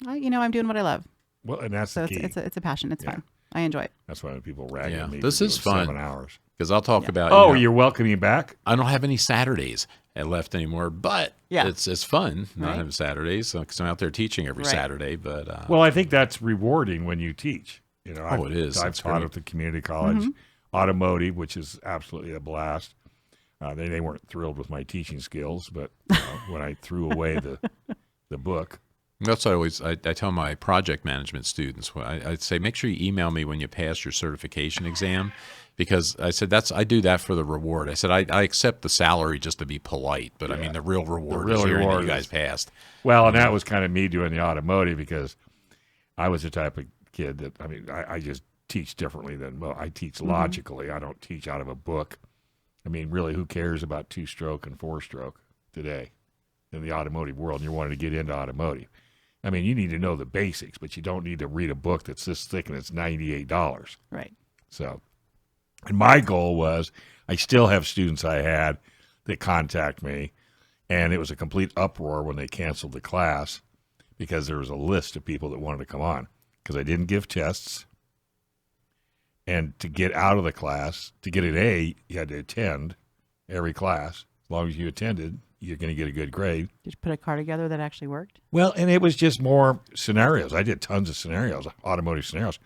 I'm doing what I love. Well, and that's So the key. it's a passion. It's Yeah. fun. I enjoy it. That's why when people rag Yeah, at me. this for is doing fun. 7 hours. Because I'll talk about, Oh, you're welcoming back? I don't have any Saturdays left anymore, but Yeah. it's fun not Right. having Saturdays because I'm out there teaching every Right. Saturday. But Well, I think that's rewarding when you teach. Oh, it is. I've It's taught great. at the community college, Mm-hmm. automotive, which is absolutely a blast. They weren't thrilled with my teaching skills, but when I threw away the book, that's what I tell my project management students. I'd say make sure you email me when you pass your certification exam, because I said I do that for the reward. I said I accept the salary just to be polite, but I mean the real reward real is hearing that reward you guys is- passed. well, and that was kind of me doing the automotive because I was the type of kid that, I just teach differently than, I teach logically. I don't teach out of a book. I mean, really, who cares about 2-stroke and 4-stroke today in the automotive world? And you're wanting to get into automotive. I mean, you need to know the basics, but you don't need to read a book that's this thick and it's $98. Right. So, and my goal was, I still have students I had that contact me, and it was a complete uproar when they canceled the class because there was a list of people that wanted to come on because I didn't give tests. And to get out of the class, to get an A, you had to attend every class. As long as you attended, you're going to get a good grade. Did you put a car together that actually worked? Well, and it was just more scenarios. I did tons of scenarios, automotive scenarios.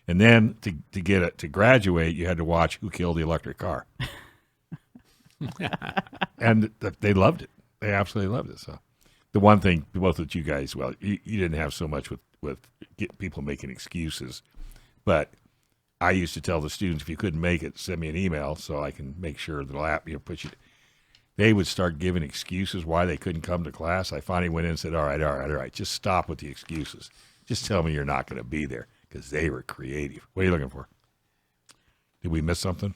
And then to graduate, you had to watch Who Killed the Electric Car. And they loved it. They absolutely loved it. So the one thing, both of you guys, well, you didn't have so much with people making excuses. But I used to tell the students, if you couldn't make it, send me an email so I can make sure the lab, puts you. They would start giving excuses why they couldn't come to class. I finally went in and said, all right, just stop with the excuses. Just tell me you're not going to be there, because they were creative. What are you looking for? Did we miss something?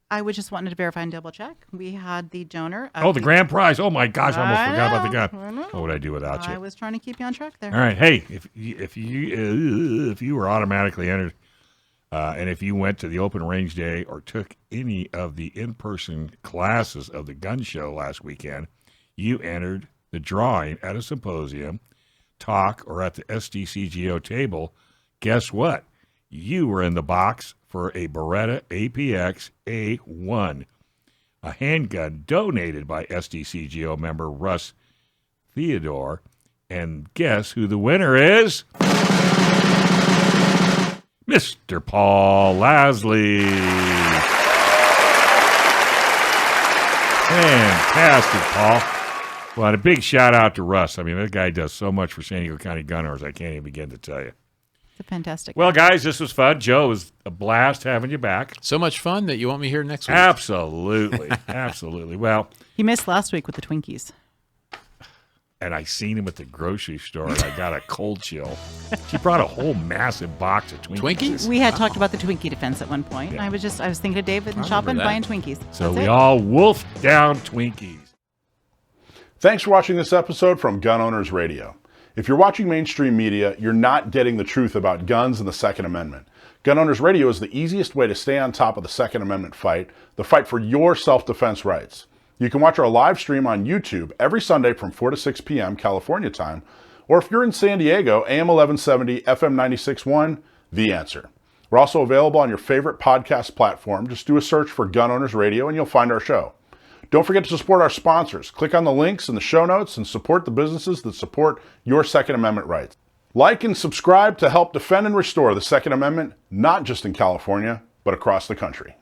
I was just wanting to verify and double check. We had the donor. The grand prize. Oh, my gosh, I almost forgot about the gun. I know. What would I do without you? I was trying to keep you on track there. All right. Hey, if you were automatically entered, and if you went to the open range day or took any of the in-person classes of the gun show last weekend, you entered the drawing at a symposium, talk, or at the SDCGO table. Guess what? You were in the box for a Beretta APX A1, a handgun donated by SDCGO member Russ Theodore. And guess who the winner is? Mr. Paul Lasley. Fantastic, Paul. Well, and a big shout out to Russ. I mean, that guy does so much for San Diego County gun owners, I can't even begin to tell you. It's a fantastic. Well, guys, this was fun. Joe, it was a blast having you back. So much fun that you want me here next week. Absolutely. Absolutely. Well, He missed last week with the Twinkies. and I seen him at the grocery store, and I got a cold chill. She brought a whole massive box of Twinkies. Twinkies? We had talked about the Twinkie defense at one point. Yeah. I was thinking of David and I shopping, remember buying that. Twinkies. So That's we it. all wolfed down Twinkies. Thanks for watching this episode from Gun Owners Radio. If you're watching mainstream media, you're not getting the truth about guns and the Second Amendment. Gun Owners Radio is the easiest way to stay on top of the Second Amendment fight, the fight for your self-defense rights. You can watch our live stream on YouTube every Sunday from 4 to 6 p.m. California time, or if you're in San Diego, AM 1170, FM 96.1, The Answer. We're also available on your favorite podcast platform. Just do a search for Gun Owners Radio and you'll find our show. Don't forget to support our sponsors. Click on the links in the show notes and support the businesses that support your Second Amendment rights. Like and subscribe to help defend and restore the Second Amendment, not just in California, but across the country.